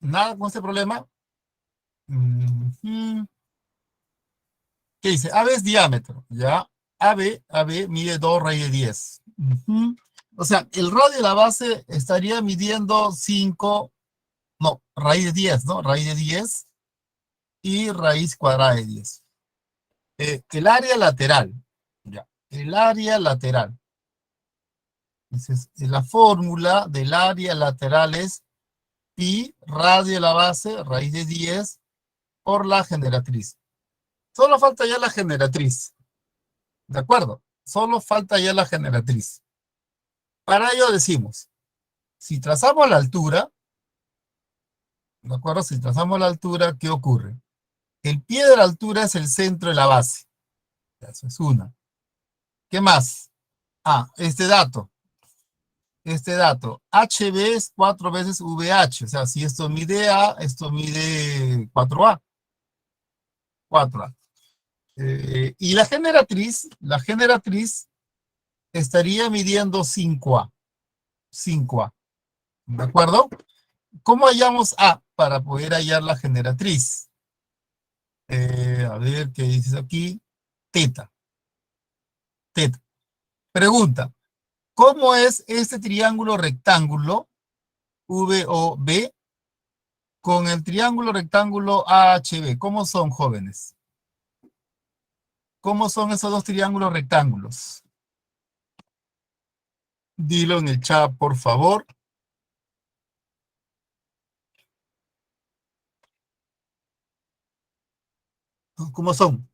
nada con este problema. Ujú. ¿Qué dice? AB es diámetro, ¿ya? AB mide 2 raíz de 10. Ujú. O sea, el radio de la base estaría midiendo 5, no, raíz de 10, ¿no? Raíz de 10 y raíz cuadrada de 10. El área lateral, ya, el área lateral. Entonces, la fórmula del área lateral es pi, radio de la base, raíz de 10, por la generatriz. Solo falta ya la generatriz, ¿de acuerdo? Solo falta ya la generatriz. Para ello decimos, si trazamos la altura, ¿de acuerdo? Si trazamos la altura, ¿qué ocurre? El pie de la altura es el centro de la base. Eso es una. ¿Qué más? Ah, este dato, HB es 4 veces VH, o sea, si esto mide A, esto mide 4A, 4A. Y la generatriz estaría midiendo 5A, 5A, ¿de acuerdo? ¿Cómo hallamos A para poder hallar la generatriz? A ver, ¿qué dices aquí? Teta, teta. Pregunta, ¿cómo es este triángulo rectángulo VOB con el triángulo rectángulo AHB? ¿Cómo son, jóvenes? ¿Cómo son esos dos triángulos rectángulos? Dilo en el chat, por favor. ¿Cómo son?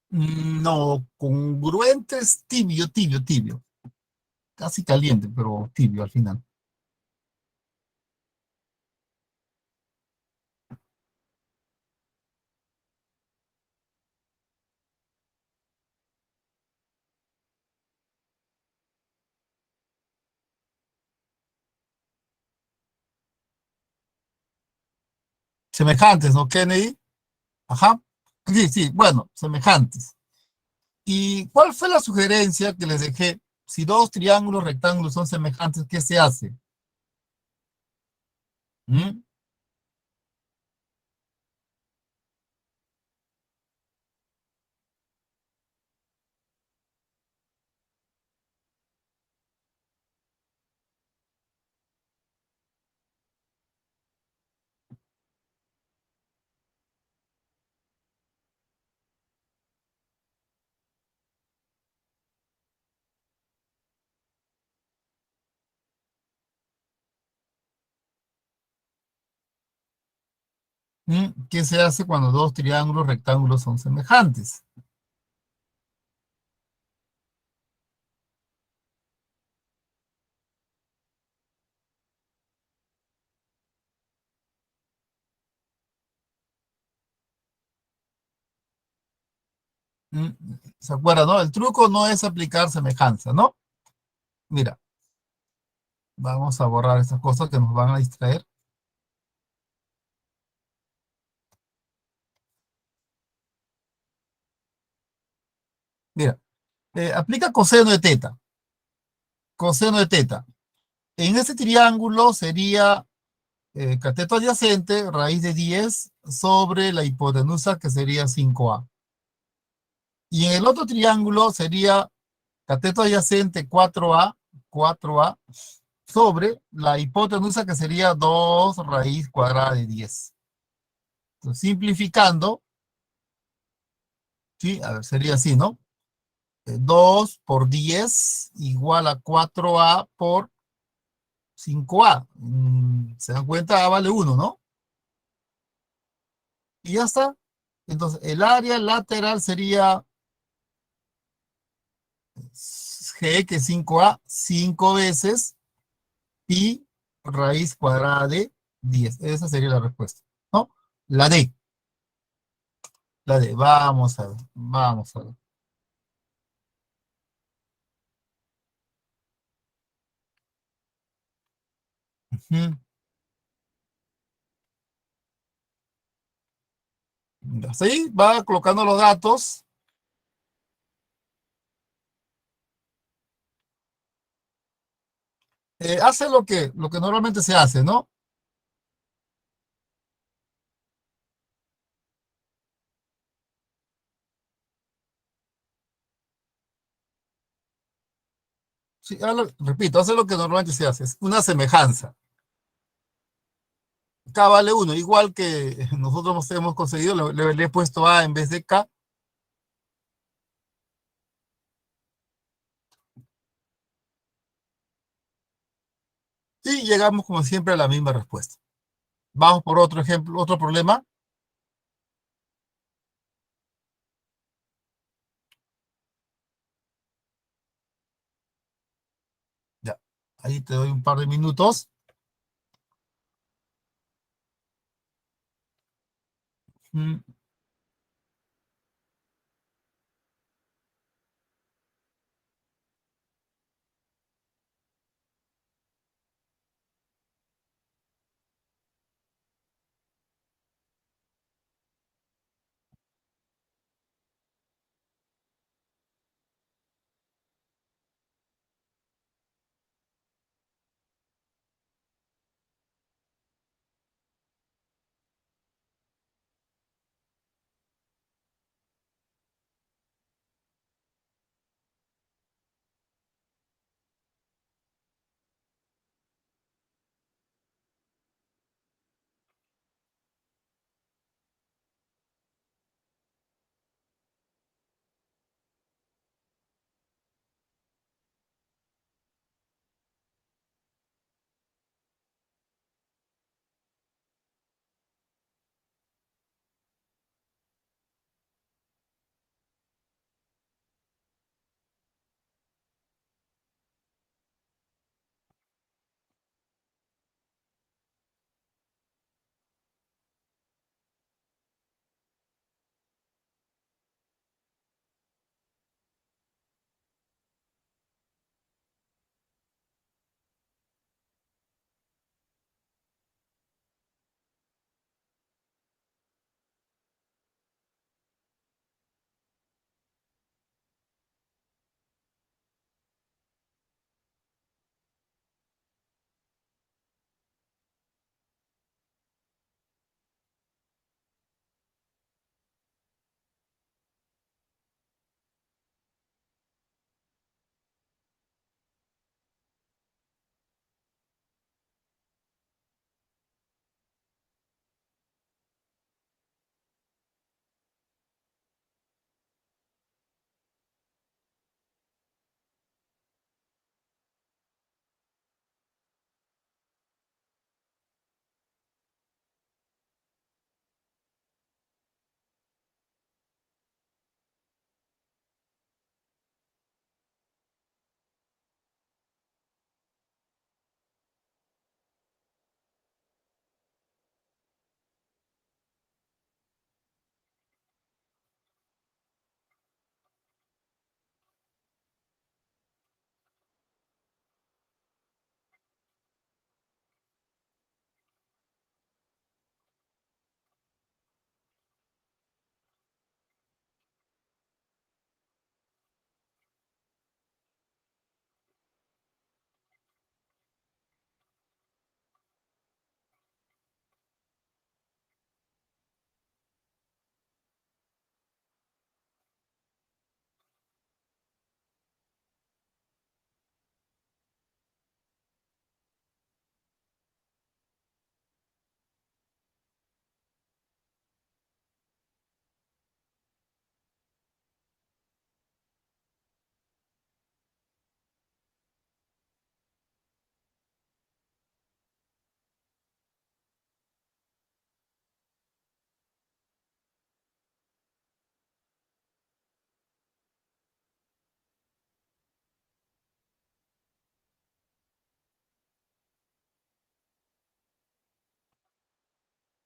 No, congruentes, tibio, tibio, tibio. Casi caliente, pero tibio al final. Semejantes, ¿no, Kennedy? Ajá. Sí, sí, bueno, semejantes. ¿Y cuál fue la sugerencia que les dejé? Si dos triángulos rectángulos son semejantes, ¿qué se hace? ¿Mm? ¿Qué se hace cuando dos triángulos rectángulos son semejantes? ¿Mm? ¿Se acuerdan, no? El truco no es aplicar semejanza, ¿no? Mira, Vamos a borrar estas cosas que nos van a distraer. Mira, aplica coseno de teta. Coseno de teta. En este triángulo sería cateto adyacente, raíz de 10 sobre la hipotenusa, que sería 5a. Y en el otro triángulo sería cateto adyacente 4a sobre la hipotenusa, que sería 2 raíz cuadrada de 10. Entonces, simplificando, ¿sí? A ver, sería así, ¿no? 2 por 10 igual a 4a por 5a. ¿Se dan cuenta? A vale 1, ¿no? Y ya está. Entonces, el área lateral sería G, que es 5a, 5 veces pi raíz cuadrada de 10. Esa sería la respuesta, ¿no? La D, la D. Vamos a ver, vamos a ver. Ujú. Así va colocando los datos. Hace lo que normalmente se hace, ¿no? Sí, repito, hace lo que normalmente se hace. Es una semejanza. K vale 1, igual que nosotros hemos conseguido, le he puesto A en vez de K, y llegamos como siempre a la misma respuesta. Vamos por otro ejemplo, otro problema. Ya, ahí te doy un par de minutos. Mm,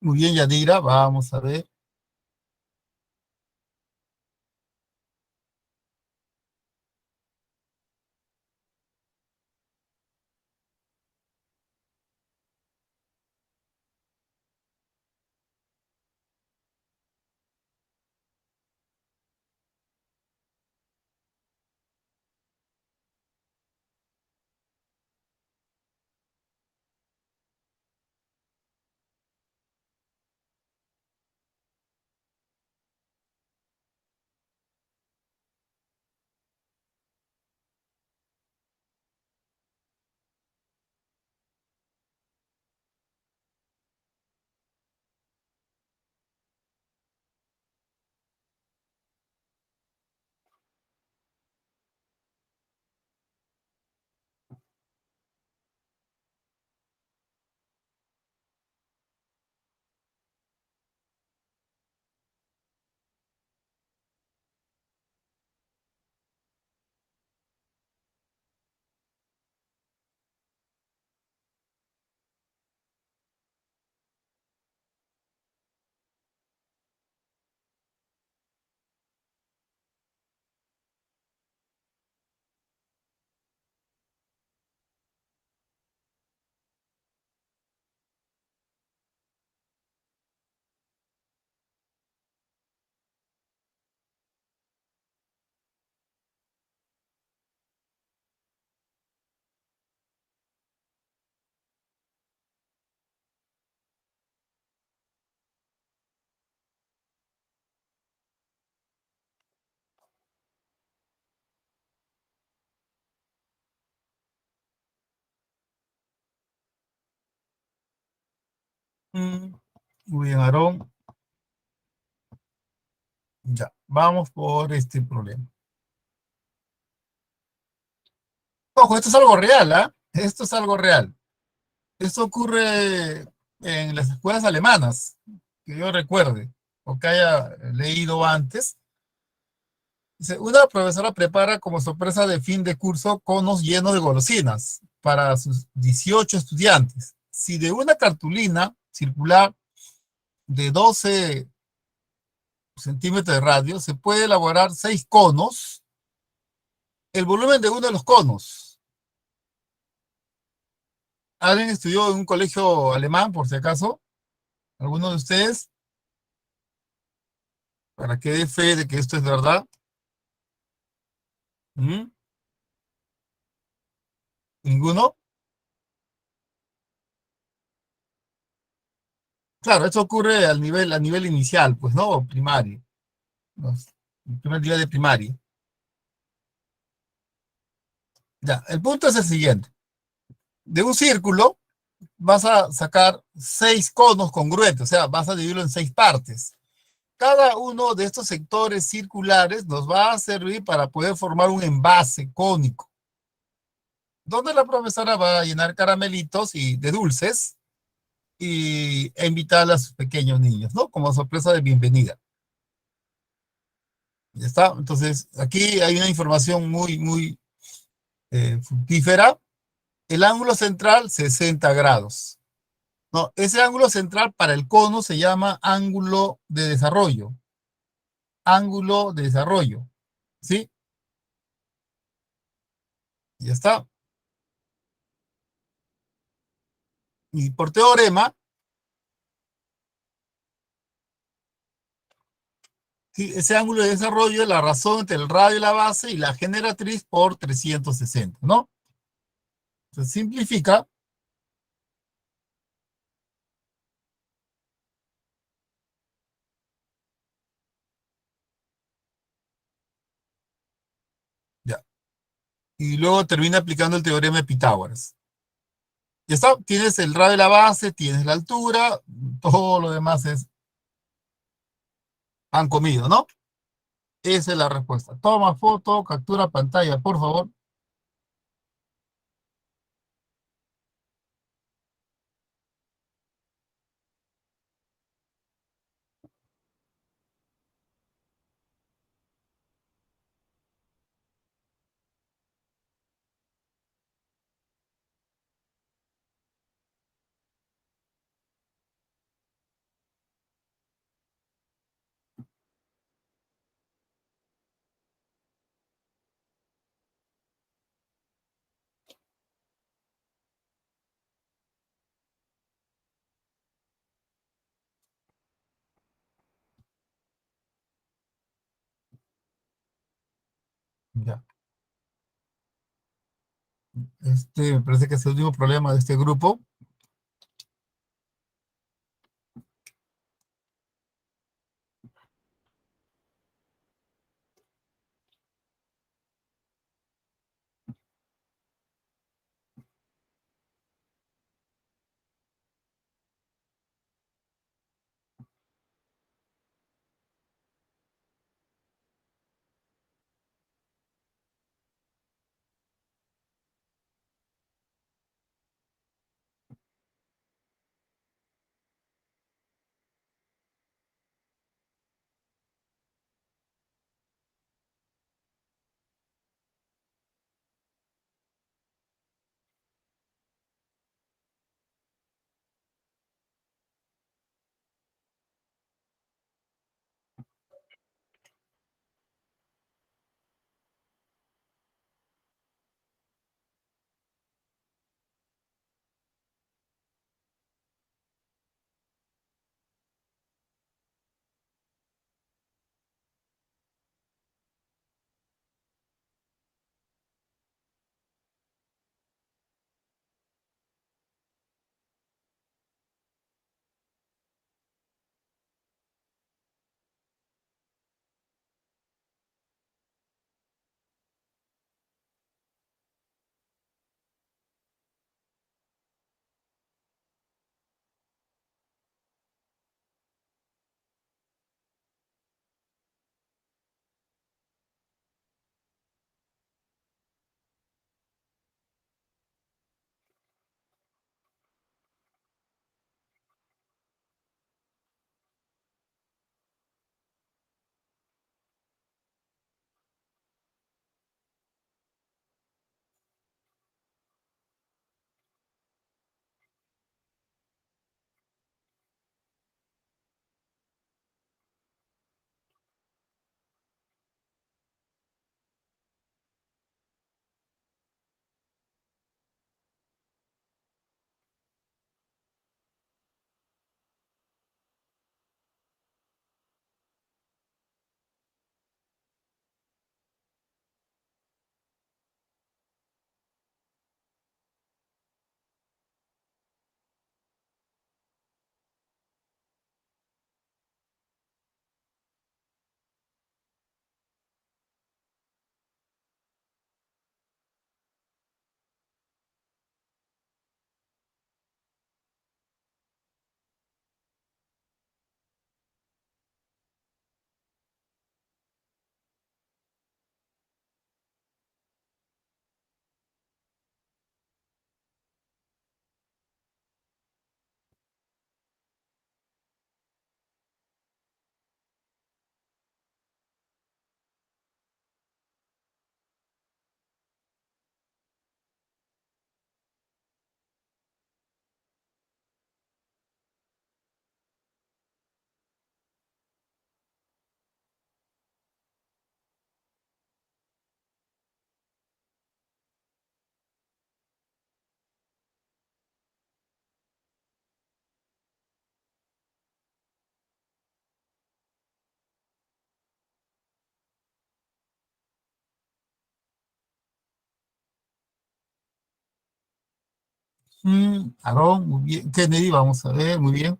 Muy bien, Yadira, vamos a ver. Mm, muy bien, Aarón. Ya, vamos por este problema. Ojo, esto es algo real, ¿ah? Esto es algo real. Esto ocurre en las escuelas alemanas, que yo recuerde, o que haya leído antes. Dice, una profesora prepara como sorpresa de fin de curso conos llenos de golosinas para sus 18 estudiantes. Si de una cartulina circular de 12 centímetros de radio se puede elaborar 6 conos, el volumen de uno de los conos. ¿Alguien estudió en un colegio alemán, por si acaso? ¿Alguno de ustedes? Para que dé fe de que esto es verdad. ¿Mm? ¿Ninguno? Claro, esto ocurre a nivel inicial, pues, ¿no? O primario. ¿No? El primer día de primaria. Ya, el punto es el siguiente. De un círculo vas a sacar 6 conos congruentes, o sea, vas a dividirlo en 6 partes. Cada uno de estos sectores circulares nos va a servir para poder formar un envase cónico, donde la profesora va a llenar caramelitos y de dulces e invitar a sus pequeños niños, ¿no? Como sorpresa de bienvenida. ¿Ya está? Entonces, aquí hay una información muy fructífera. El ángulo central, 60 grados. No, ese ángulo central para el cono se llama ángulo de desarrollo. Ángulo de desarrollo. ¿Sí? Ya está. Y por teorema, ¿sí? Ese ángulo de desarrollo es la razón entre el radio y la base y la generatriz por 360, ¿no? Se simplifica, ya. Y luego termina aplicando el teorema de Pitágoras. Ya está, tienes el radio de la base, tienes la altura, todo lo demás es han comido, ¿no? Esa es la respuesta. Toma foto, captura pantalla, por favor. Me parece que es el último problema de este grupo. Aarón, muy bien. Kennedy, vamos a ver, muy bien.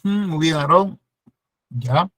Muy bien, Aarón. Ya.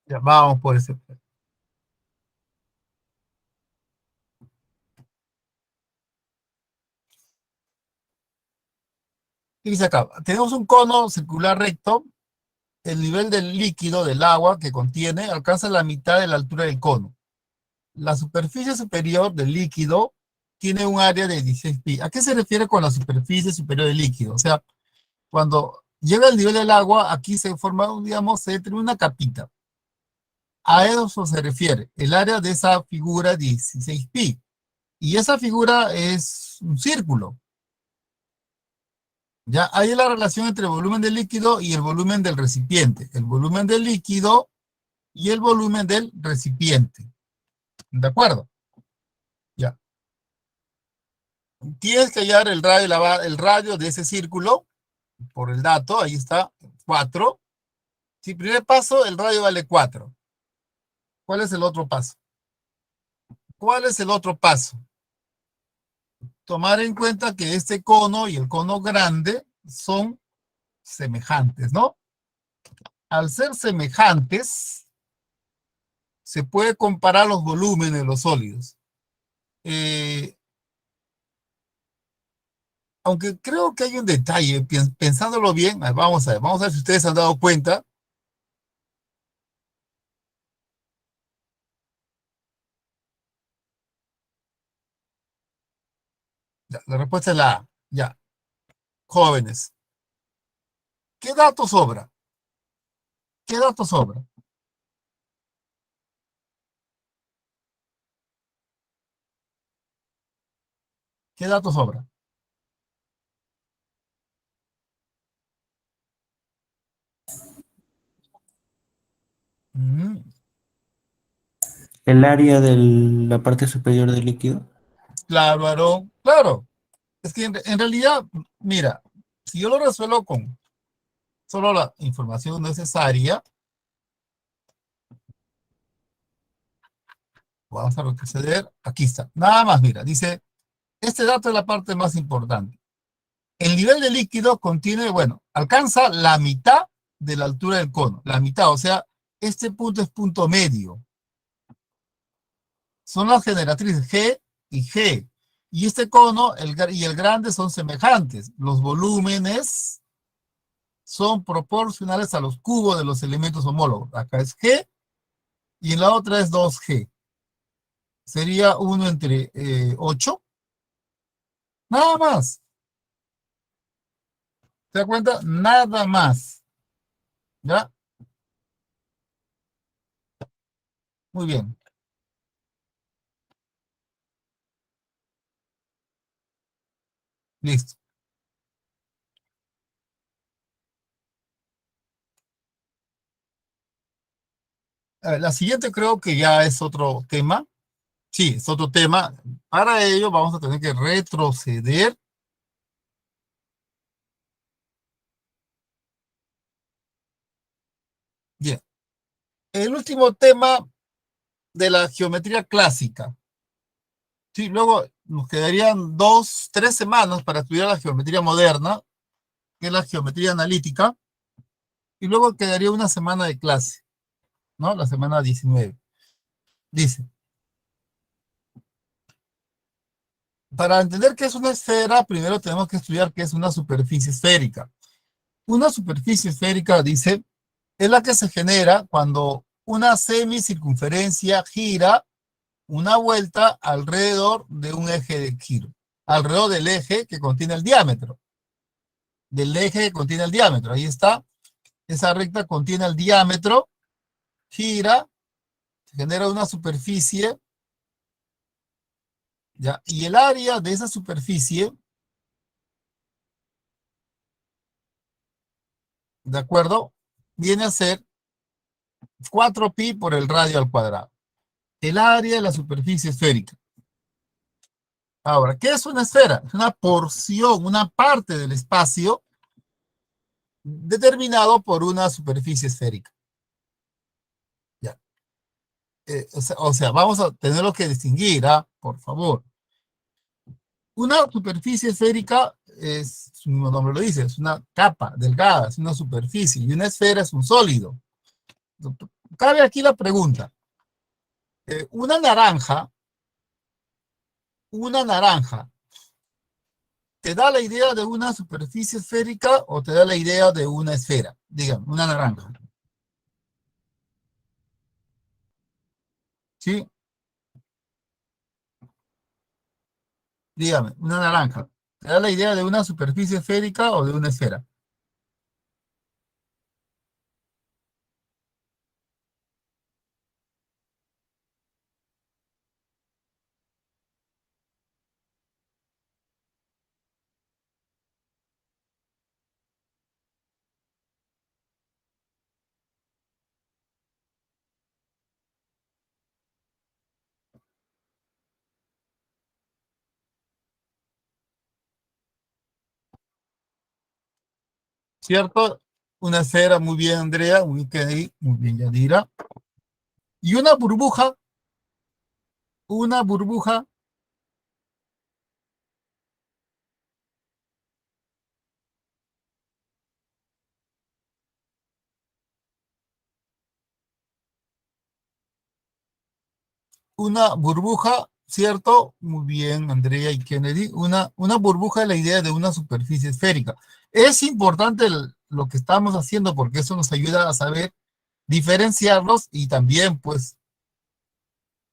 Ya, vamos por ese. ¿Qué dice acá? Tenemos un cono circular recto. El nivel del líquido del agua que contiene alcanza la mitad de la altura del cono. La superficie superior del líquido tiene un área de 16 pi. ¿A qué se refiere con la superficie superior del líquido? O sea, cuando llega el nivel del agua, aquí se forma, digamos, se tiene una capita. A eso se refiere, el área de esa figura 16 pi. Y esa figura es un círculo. Ya hay la relación entre el volumen del líquido y el volumen del recipiente. El volumen del líquido y el volumen del recipiente. ¿De acuerdo? Ya. Tienes que hallar el radio de ese círculo por el dato, ahí está, 4. Si primer paso, el radio vale 4. ¿Cuál es el otro paso? ¿Cuál es el otro paso? Tomar en cuenta que este cono y el cono grande son semejantes, ¿no? Al ser semejantes, se puede comparar los volúmenes de los sólidos. Eh, Aunque creo que hay un detalle, pensándolo bien, vamos a ver si ustedes se han dado cuenta. Ya, la respuesta es la A. Ya, jóvenes. ¿Qué dato sobra? ¿Qué dato sobra? ¿Qué dato sobra? Mm, El área de la parte superior del líquido. claro, Aarón, claro. Es que en realidad, mira, si yo lo resuelvo con solo la información necesaria, vamos a retroceder. Aquí está. Nada más, mira, dice, este dato es la parte más importante. El nivel de líquido contiene, bueno, alcanza la mitad de la altura del cono. La mitad, o sea, este punto es punto medio. Son las generatrices G y G. Y este cono y el grande son semejantes. Los volúmenes son proporcionales a los cubos de los elementos homólogos. Acá es G y en la otra es 2G. Sería 1 entre 8. Nada más. ¿Te das cuenta? Nada más. ¿Ya? Muy bien. Listo. A ver, la siguiente creo que ya es otro tema. Sí, es otro tema. Para ello vamos a tener que retroceder. Bien. El último tema de la geometría clásica. Sí, luego nos quedarían 2, 3 semanas para estudiar la geometría moderna, que es la geometría analítica, y luego quedaría una semana de clase, ¿no? La semana 19. Dice, para entender qué es una esfera, primero tenemos que estudiar qué es una superficie esférica. Una superficie esférica, dice, es la que se genera cuando una semicircunferencia gira una vuelta alrededor de un eje de giro, alrededor del eje que contiene el diámetro, del eje que contiene el diámetro. Ahí está, esa recta contiene el diámetro, gira, se genera una superficie, ¿ya? Y el área de esa superficie, ¿de acuerdo? Viene a ser 4pi por el radio al cuadrado. El área de la superficie esférica. Ahora, ¿qué es una esfera? Es una porción, una parte del espacio determinado por una superficie esférica. Ya. O sea, vamos a tenerlo que distinguir, ¿ah? Por favor. Una superficie esférica es, su mismo nombre lo dice, es una capa delgada, es una superficie, y una esfera es un sólido. cabe aquí la pregunta. Una naranja, ¿te da la idea de una superficie esférica o te da la idea de una esfera? Dígame, una naranja. ¿Sí? Dígame, una naranja. ¿Te da la idea de una superficie esférica o de una esfera? ¿Cierto? Una esfera, muy bien, Andrea, muy bien, Kennedy, muy bien, Yadira. Y una burbuja, ¿cierto? Muy bien, Andrea y Kennedy. Una burbuja es la idea de una superficie esférica. Es importante lo que estamos haciendo porque eso nos ayuda a saber diferenciarlos y también, pues,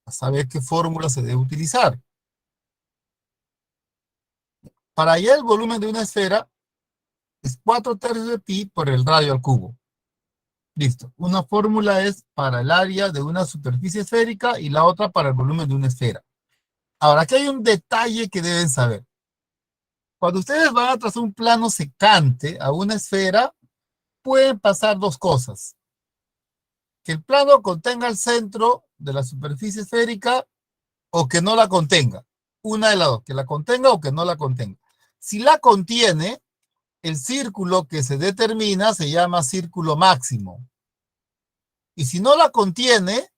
a saber qué fórmula se debe utilizar. Para hallar el volumen de una esfera es 4 tercios de pi por el radio al cubo. Listo. Una fórmula es para el área de una superficie esférica y la otra para el volumen de una esfera. Ahora, aquí hay un detalle que deben saber. Cuando ustedes van a trazar un plano secante a una esfera, pueden pasar dos cosas. Que el plano contenga el centro de la superficie esférica o que no la contenga. Una de las dos, que la contenga o que no la contenga. Si la contiene, el círculo que se determina se llama círculo máximo. Y si no la contiene,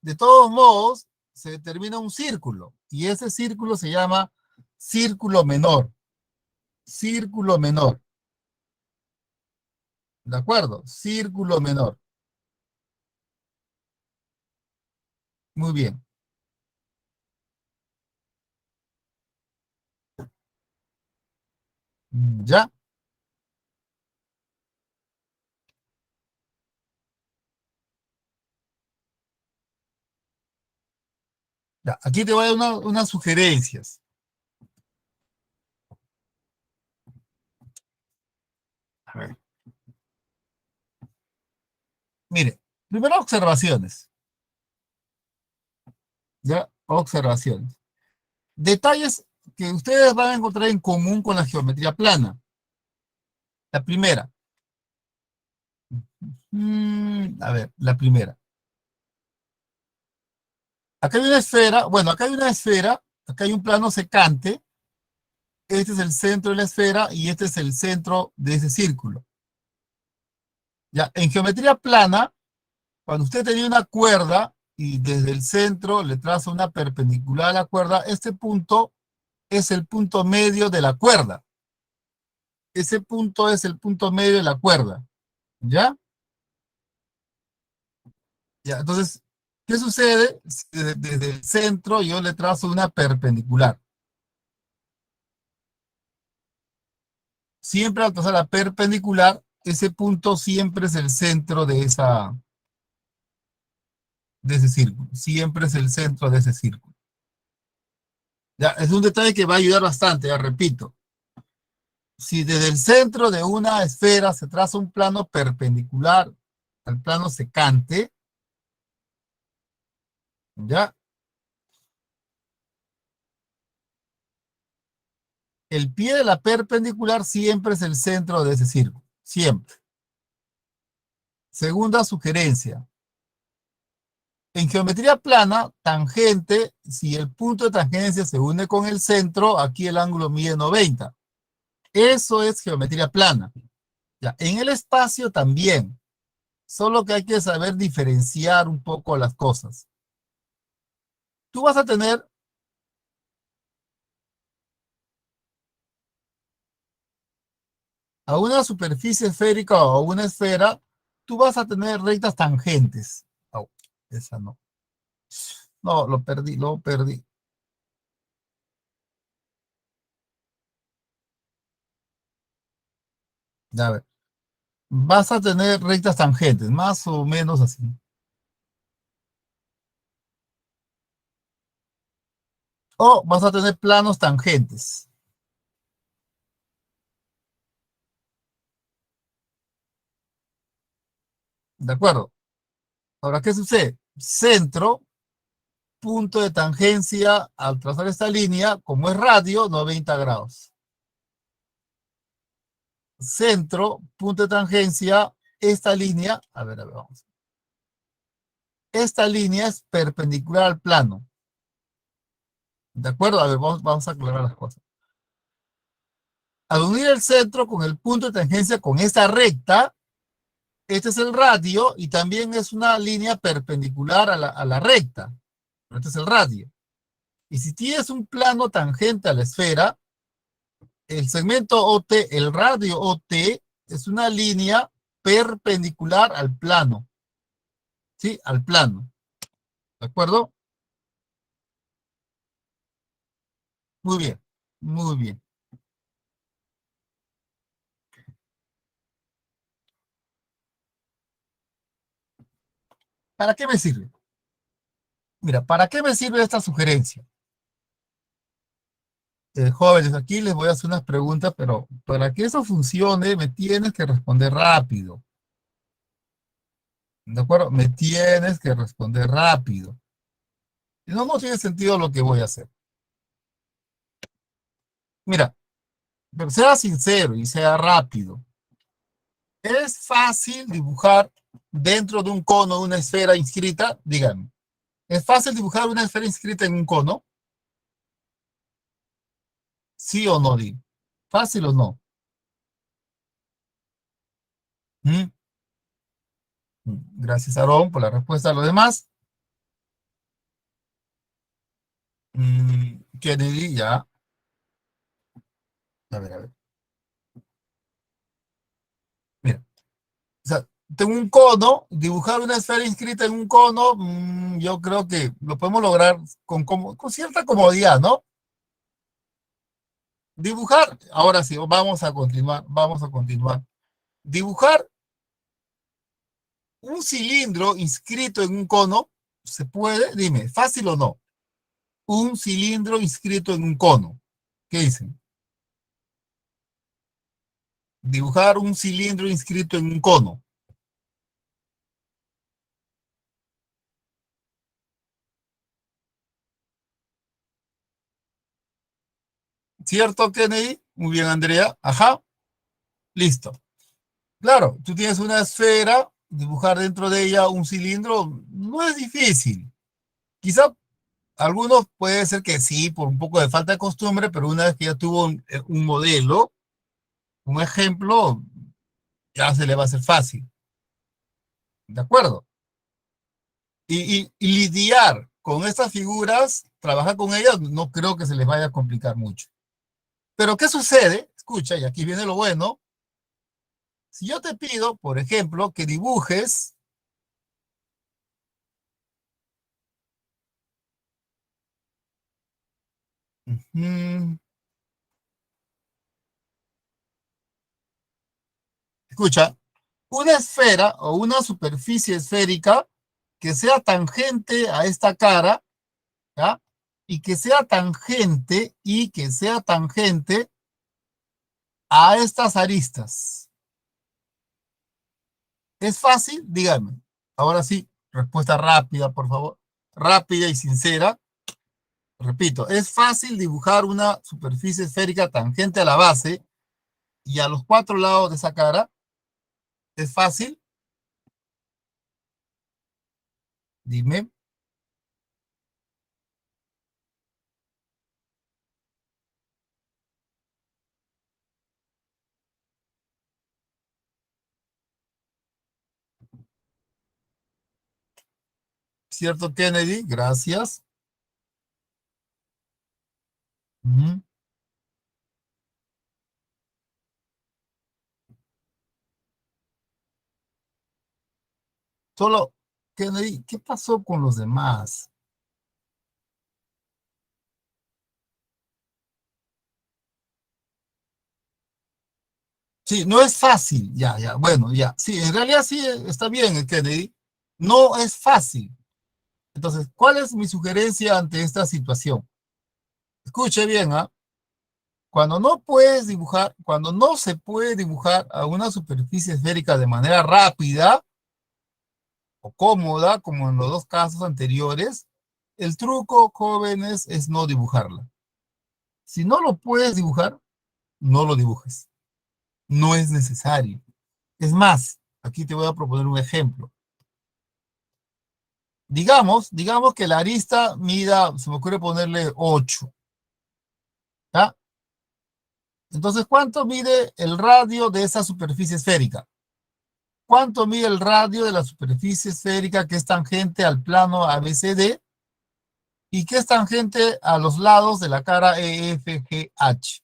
de todos modos, se determina un círculo. Y ese círculo se llama círculo menor. Círculo menor. ¿De acuerdo? Círculo menor. Muy bien. ¿Ya? Ya. Aquí te voy a dar unas sugerencias. A ver. Mire, primero observaciones. ¿Ya? Observaciones. Detalles que ustedes van a encontrar en común con la geometría plana. La primera. A ver, la primera. Acá hay una esfera, bueno, acá hay una esfera, acá hay un plano secante, este es el centro de la esfera y este es el centro de ese círculo. Ya, en geometría plana, cuando usted tenía una cuerda y desde el centro le traza una perpendicular a la cuerda, este punto es el punto medio de la cuerda. Ese punto es el punto medio de la cuerda. ¿Ya? Ya, entonces, ¿qué sucede? Si desde el centro yo le trazo una perpendicular. Siempre al trazar la perpendicular, ese punto siempre es el centro de ese círculo. Siempre es el centro de ese círculo. Ya, es un detalle que va a ayudar bastante, ya repito. Si desde el centro de una esfera se traza un plano perpendicular al plano secante, ¿ya? El pie de la perpendicular siempre es el centro de ese círculo, siempre. Segunda sugerencia. En geometría plana, tangente, si el punto de tangencia se une con el centro, aquí el ángulo mide 90. Eso es geometría plana. Ya, en el espacio también, solo que hay que saber diferenciar un poco las cosas. Tú vas a tener a una superficie esférica o a una esfera, tú vas a tener rectas tangentes. esa no. No, lo perdí, lo perdí. Ya, a ver. Vas a tener rectas tangentes, más o menos así. O vas a tener planos tangentes. ¿De acuerdo? Ahora, ¿qué sucede? Centro, punto de tangencia al trazar esta línea, como es radio, 90 grados. Centro, punto de tangencia, esta línea, a ver, vamos. Esta línea es perpendicular al plano. ¿De acuerdo? A ver, vamos a aclarar las cosas. Al unir el centro con el punto de tangencia con esta recta, este es el radio y también es una línea perpendicular a la recta. Este es el radio. Y si tienes un plano tangente a la esfera, el segmento OT, el radio OT, es una línea perpendicular al plano. ¿Sí? Al plano. ¿De acuerdo? Muy bien. Muy bien. ¿Para qué me sirve? Mira, ¿para qué me sirve esta sugerencia? Jóvenes, aquí les voy a hacer unas preguntas, pero para que eso funcione, me tienes que responder rápido. ¿De acuerdo? Me tienes que responder rápido. Si no, no tiene sentido lo que voy a hacer. Mira, pero sea sincero y sea rápido. ¿Es fácil dibujar dentro de un cono una esfera inscrita? Díganme. ¿Es fácil dibujar una esfera inscrita en un cono? ¿Sí o no, Di? ¿Fácil o no? ¿Mm? Gracias, Aarón, por la respuesta a lo demás. Kennedy, ya. A ver, a ver. Mira, o sea, tengo un cono, dibujar una esfera inscrita en un cono, yo creo que lo podemos lograr con cierta comodidad, ¿no? Dibujar, ahora sí, vamos a continuar, vamos a continuar. Dibujar un cilindro inscrito en un cono, ¿se puede? Dime, ¿fácil o no? Un cilindro inscrito en un cono. ¿Qué dicen? Dibujar un cilindro inscrito en un cono. ¿Cierto, Kennedy? Muy bien, Andrea. Ajá, listo. Claro, tú tienes una esfera, dibujar dentro de ella un cilindro no es difícil. Quizá algunos puede ser que sí, por un poco de falta de costumbre, pero una vez que ya tuvo un modelo, un ejemplo, ya se le va a hacer fácil. ¿De acuerdo? Y lidiar con estas figuras, trabajar con ellas, no creo que se les vaya a complicar mucho. Pero ¿qué sucede? Escucha, y aquí viene lo bueno. Si yo te pido, por ejemplo, que dibujes, mm, escucha, una esfera o una superficie esférica que sea tangente a esta cara, ¿ya? Y que sea tangente a estas aristas. ¿Es fácil? Dígame. Ahora sí, respuesta rápida, por favor. Rápida y sincera. Repito, es fácil dibujar una superficie esférica tangente a la base y a los cuatro lados de esa cara. ¿Es fácil? Dime. ¿Cierto, Kennedy? Gracias. Ujú. Solo Kennedy, ¿qué pasó con los demás? Sí, no es fácil, ya, ya, bueno, ya. Sí, en realidad sí está bien, Kennedy. No es fácil. Entonces, ¿cuál es mi sugerencia ante esta situación? Escuche bien, ¿ah? Cuando no puedes dibujar, cuando no se puede dibujar a una superficie esférica de manera rápida o cómoda, como en los dos casos anteriores, el truco, jóvenes, es no dibujarla. Si no lo puedes dibujar, no lo dibujes. No es necesario. Es más, aquí te voy a proponer un ejemplo. Digamos que la arista mida, se me ocurre ponerle 8, ¿ya? Entonces, ¿cuánto mide el radio de esa superficie esférica? ¿Cuánto mide el radio de la superficie esférica que es tangente al plano ABCD y que es tangente a los lados de la cara EFGH?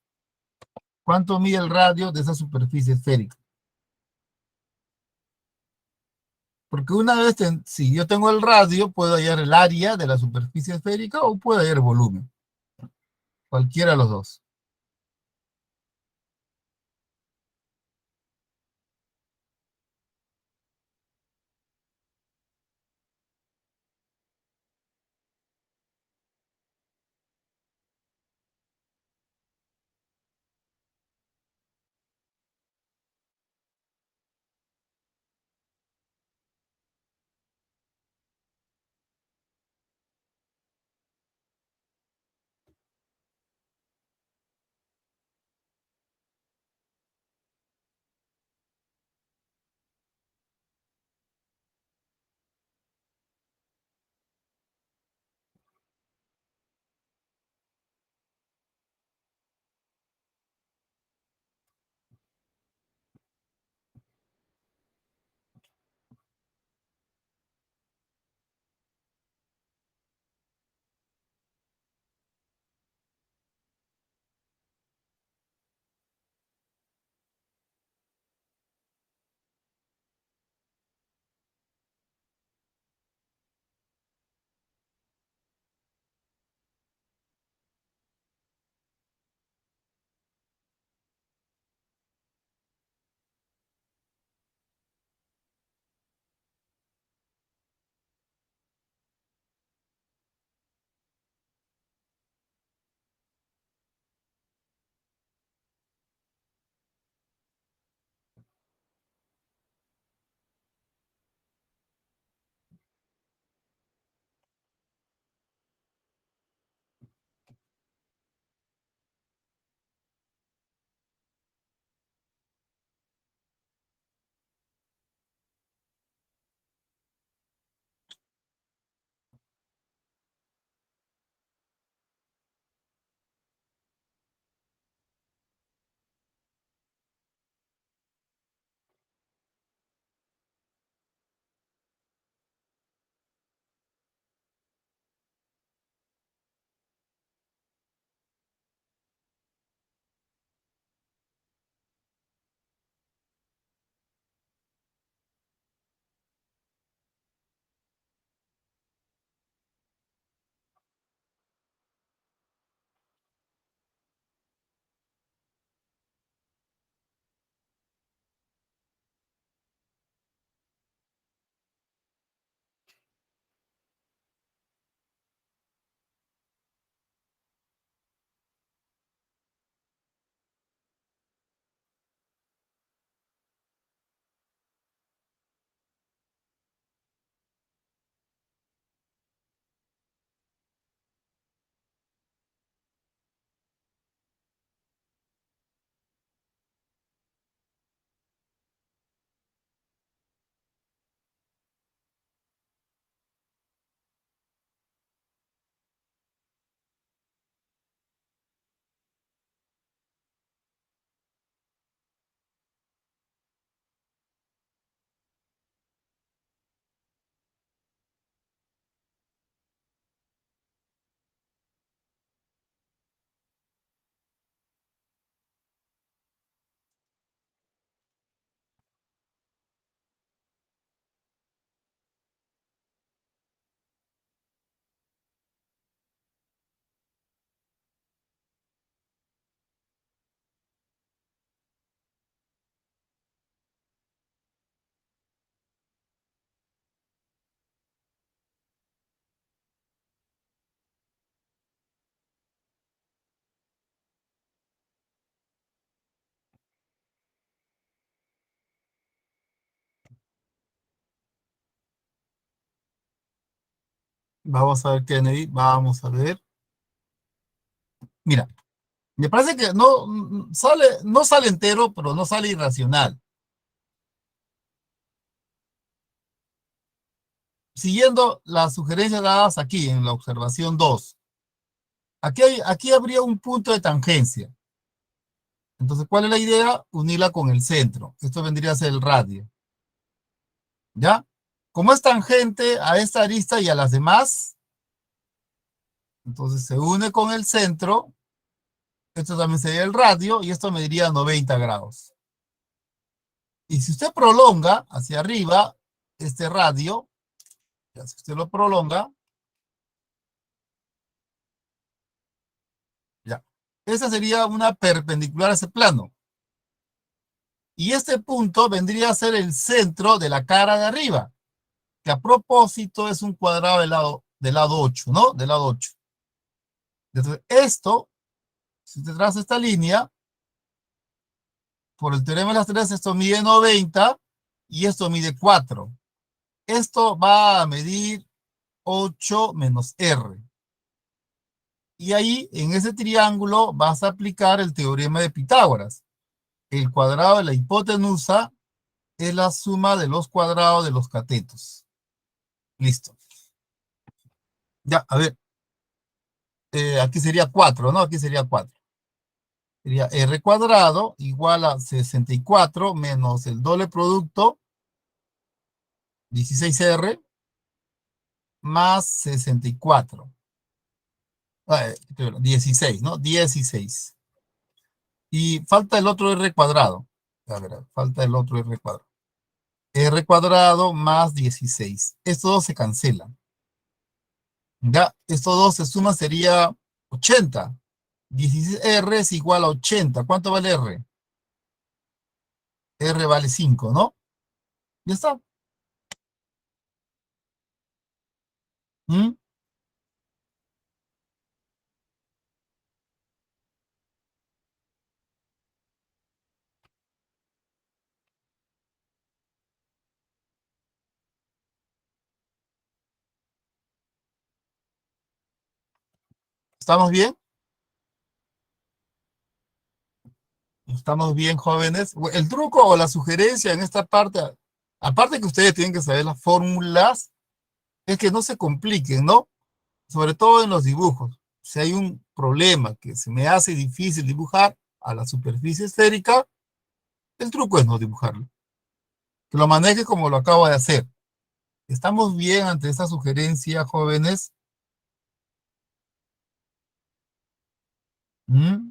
¿Cuánto mide el radio de esa superficie esférica? Porque una vez, si yo tengo el radio, puedo hallar el área de la superficie esférica o puedo hallar el volumen. Cualquiera de los dos. Vamos a ver, Kennedy, vamos a ver. Mira, me parece que no sale entero, pero no sale irracional. Siguiendo las sugerencias dadas aquí en la observación 2, aquí habría un punto de tangencia. Entonces, ¿cuál es la idea? Unirla con el centro. Esto vendría a ser el radio. ¿Ya? Como es tangente a esta arista y a las demás, entonces se une con el centro. Esto también sería el radio y esto mediría 90 grados. Y si usted prolonga hacia arriba este radio, ya si usted lo prolonga, ya. Esa sería una perpendicular a ese plano. Y este punto vendría a ser el centro de la cara de arriba, que a propósito es un cuadrado del lado 8, ¿no? Del lado 8. Entonces, esto, si usted traza esta línea, por el teorema de las tres, esto mide 90 y esto mide 4. Esto va a medir 8 menos R. Y ahí, en ese triángulo, vas a aplicar el teorema de Pitágoras. El cuadrado de la hipotenusa es la suma de los cuadrados de los catetos. Listo. Ya, a ver. Aquí sería 4, ¿no? Aquí sería 4. Sería R cuadrado igual a 64 menos el doble producto, 16R, más 64. 16, ¿no? 16. Y falta el otro R cuadrado. A ver, falta el otro R cuadrado. R cuadrado más 16. Estos dos se cancelan. Ya, estos dos se suman, sería 80. 16R es igual a 80. ¿Cuánto vale R? R vale 5, ¿no? Ya está. ¿Mm? ¿Estamos bien? ¿Estamos bien, jóvenes? El truco o la sugerencia en esta parte, aparte que ustedes tienen que saber las fórmulas, es que no se compliquen, ¿no? Sobre todo en los dibujos. Si hay un problema que se me hace difícil dibujar a la superficie esférica, el truco es no dibujarlo. Que lo maneje como lo acabo de hacer. ¿Estamos bien ante esta sugerencia, jóvenes? ¿Mm?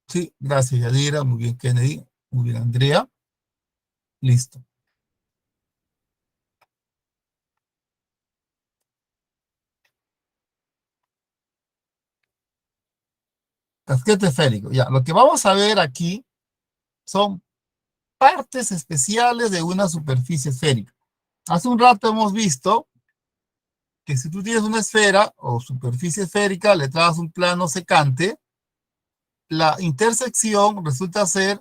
Sí, gracias, Yadira. Muy bien, Kennedy. Muy bien, Andrea. Listo. Casquete esférico. Ya, lo que vamos a ver aquí son partes especiales de una superficie esférica. Hace un rato hemos visto que si tú tienes una esfera o superficie esférica, le traes un plano secante, la intersección resulta ser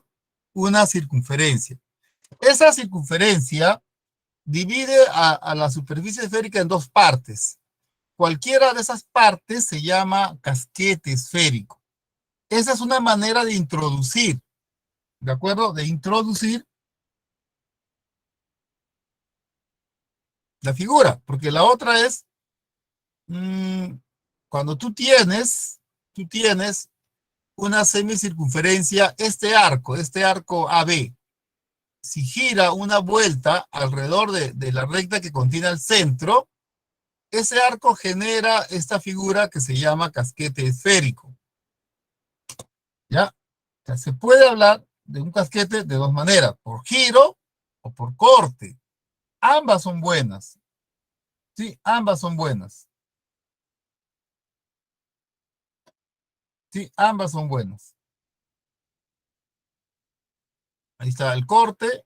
una circunferencia. Esa circunferencia divide a la superficie esférica en dos partes. Cualquiera de esas partes se llama casquete esférico. Esa es una manera de introducir, ¿de acuerdo? De introducir la figura, porque la otra es mm, cuando tú tienes una semicircunferencia, este arco AB, si gira una vuelta alrededor de la recta que contiene el centro, ese arco genera esta figura que se llama casquete esférico. ¿Ya? O sea, se puede hablar de un casquete de dos maneras, por giro o por corte. Ambas son buenas. Sí, ambas son buenas. Sí, ambas son buenas. Ahí está el corte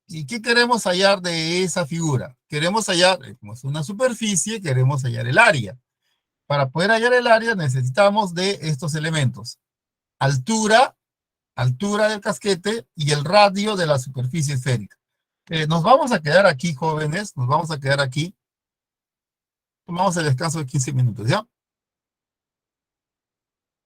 ¿Y qué queremos hallar de esa figura? Queremos hallar, como es una superficie, queremos hallar el área. Para poder hallar el área necesitamos de estos elementos. Altura del casquete y el radio de la superficie esférica. Nos vamos a quedar aquí, jóvenes, nos vamos a quedar aquí. Tomamos el descanso de 15 minutos, ¿ya?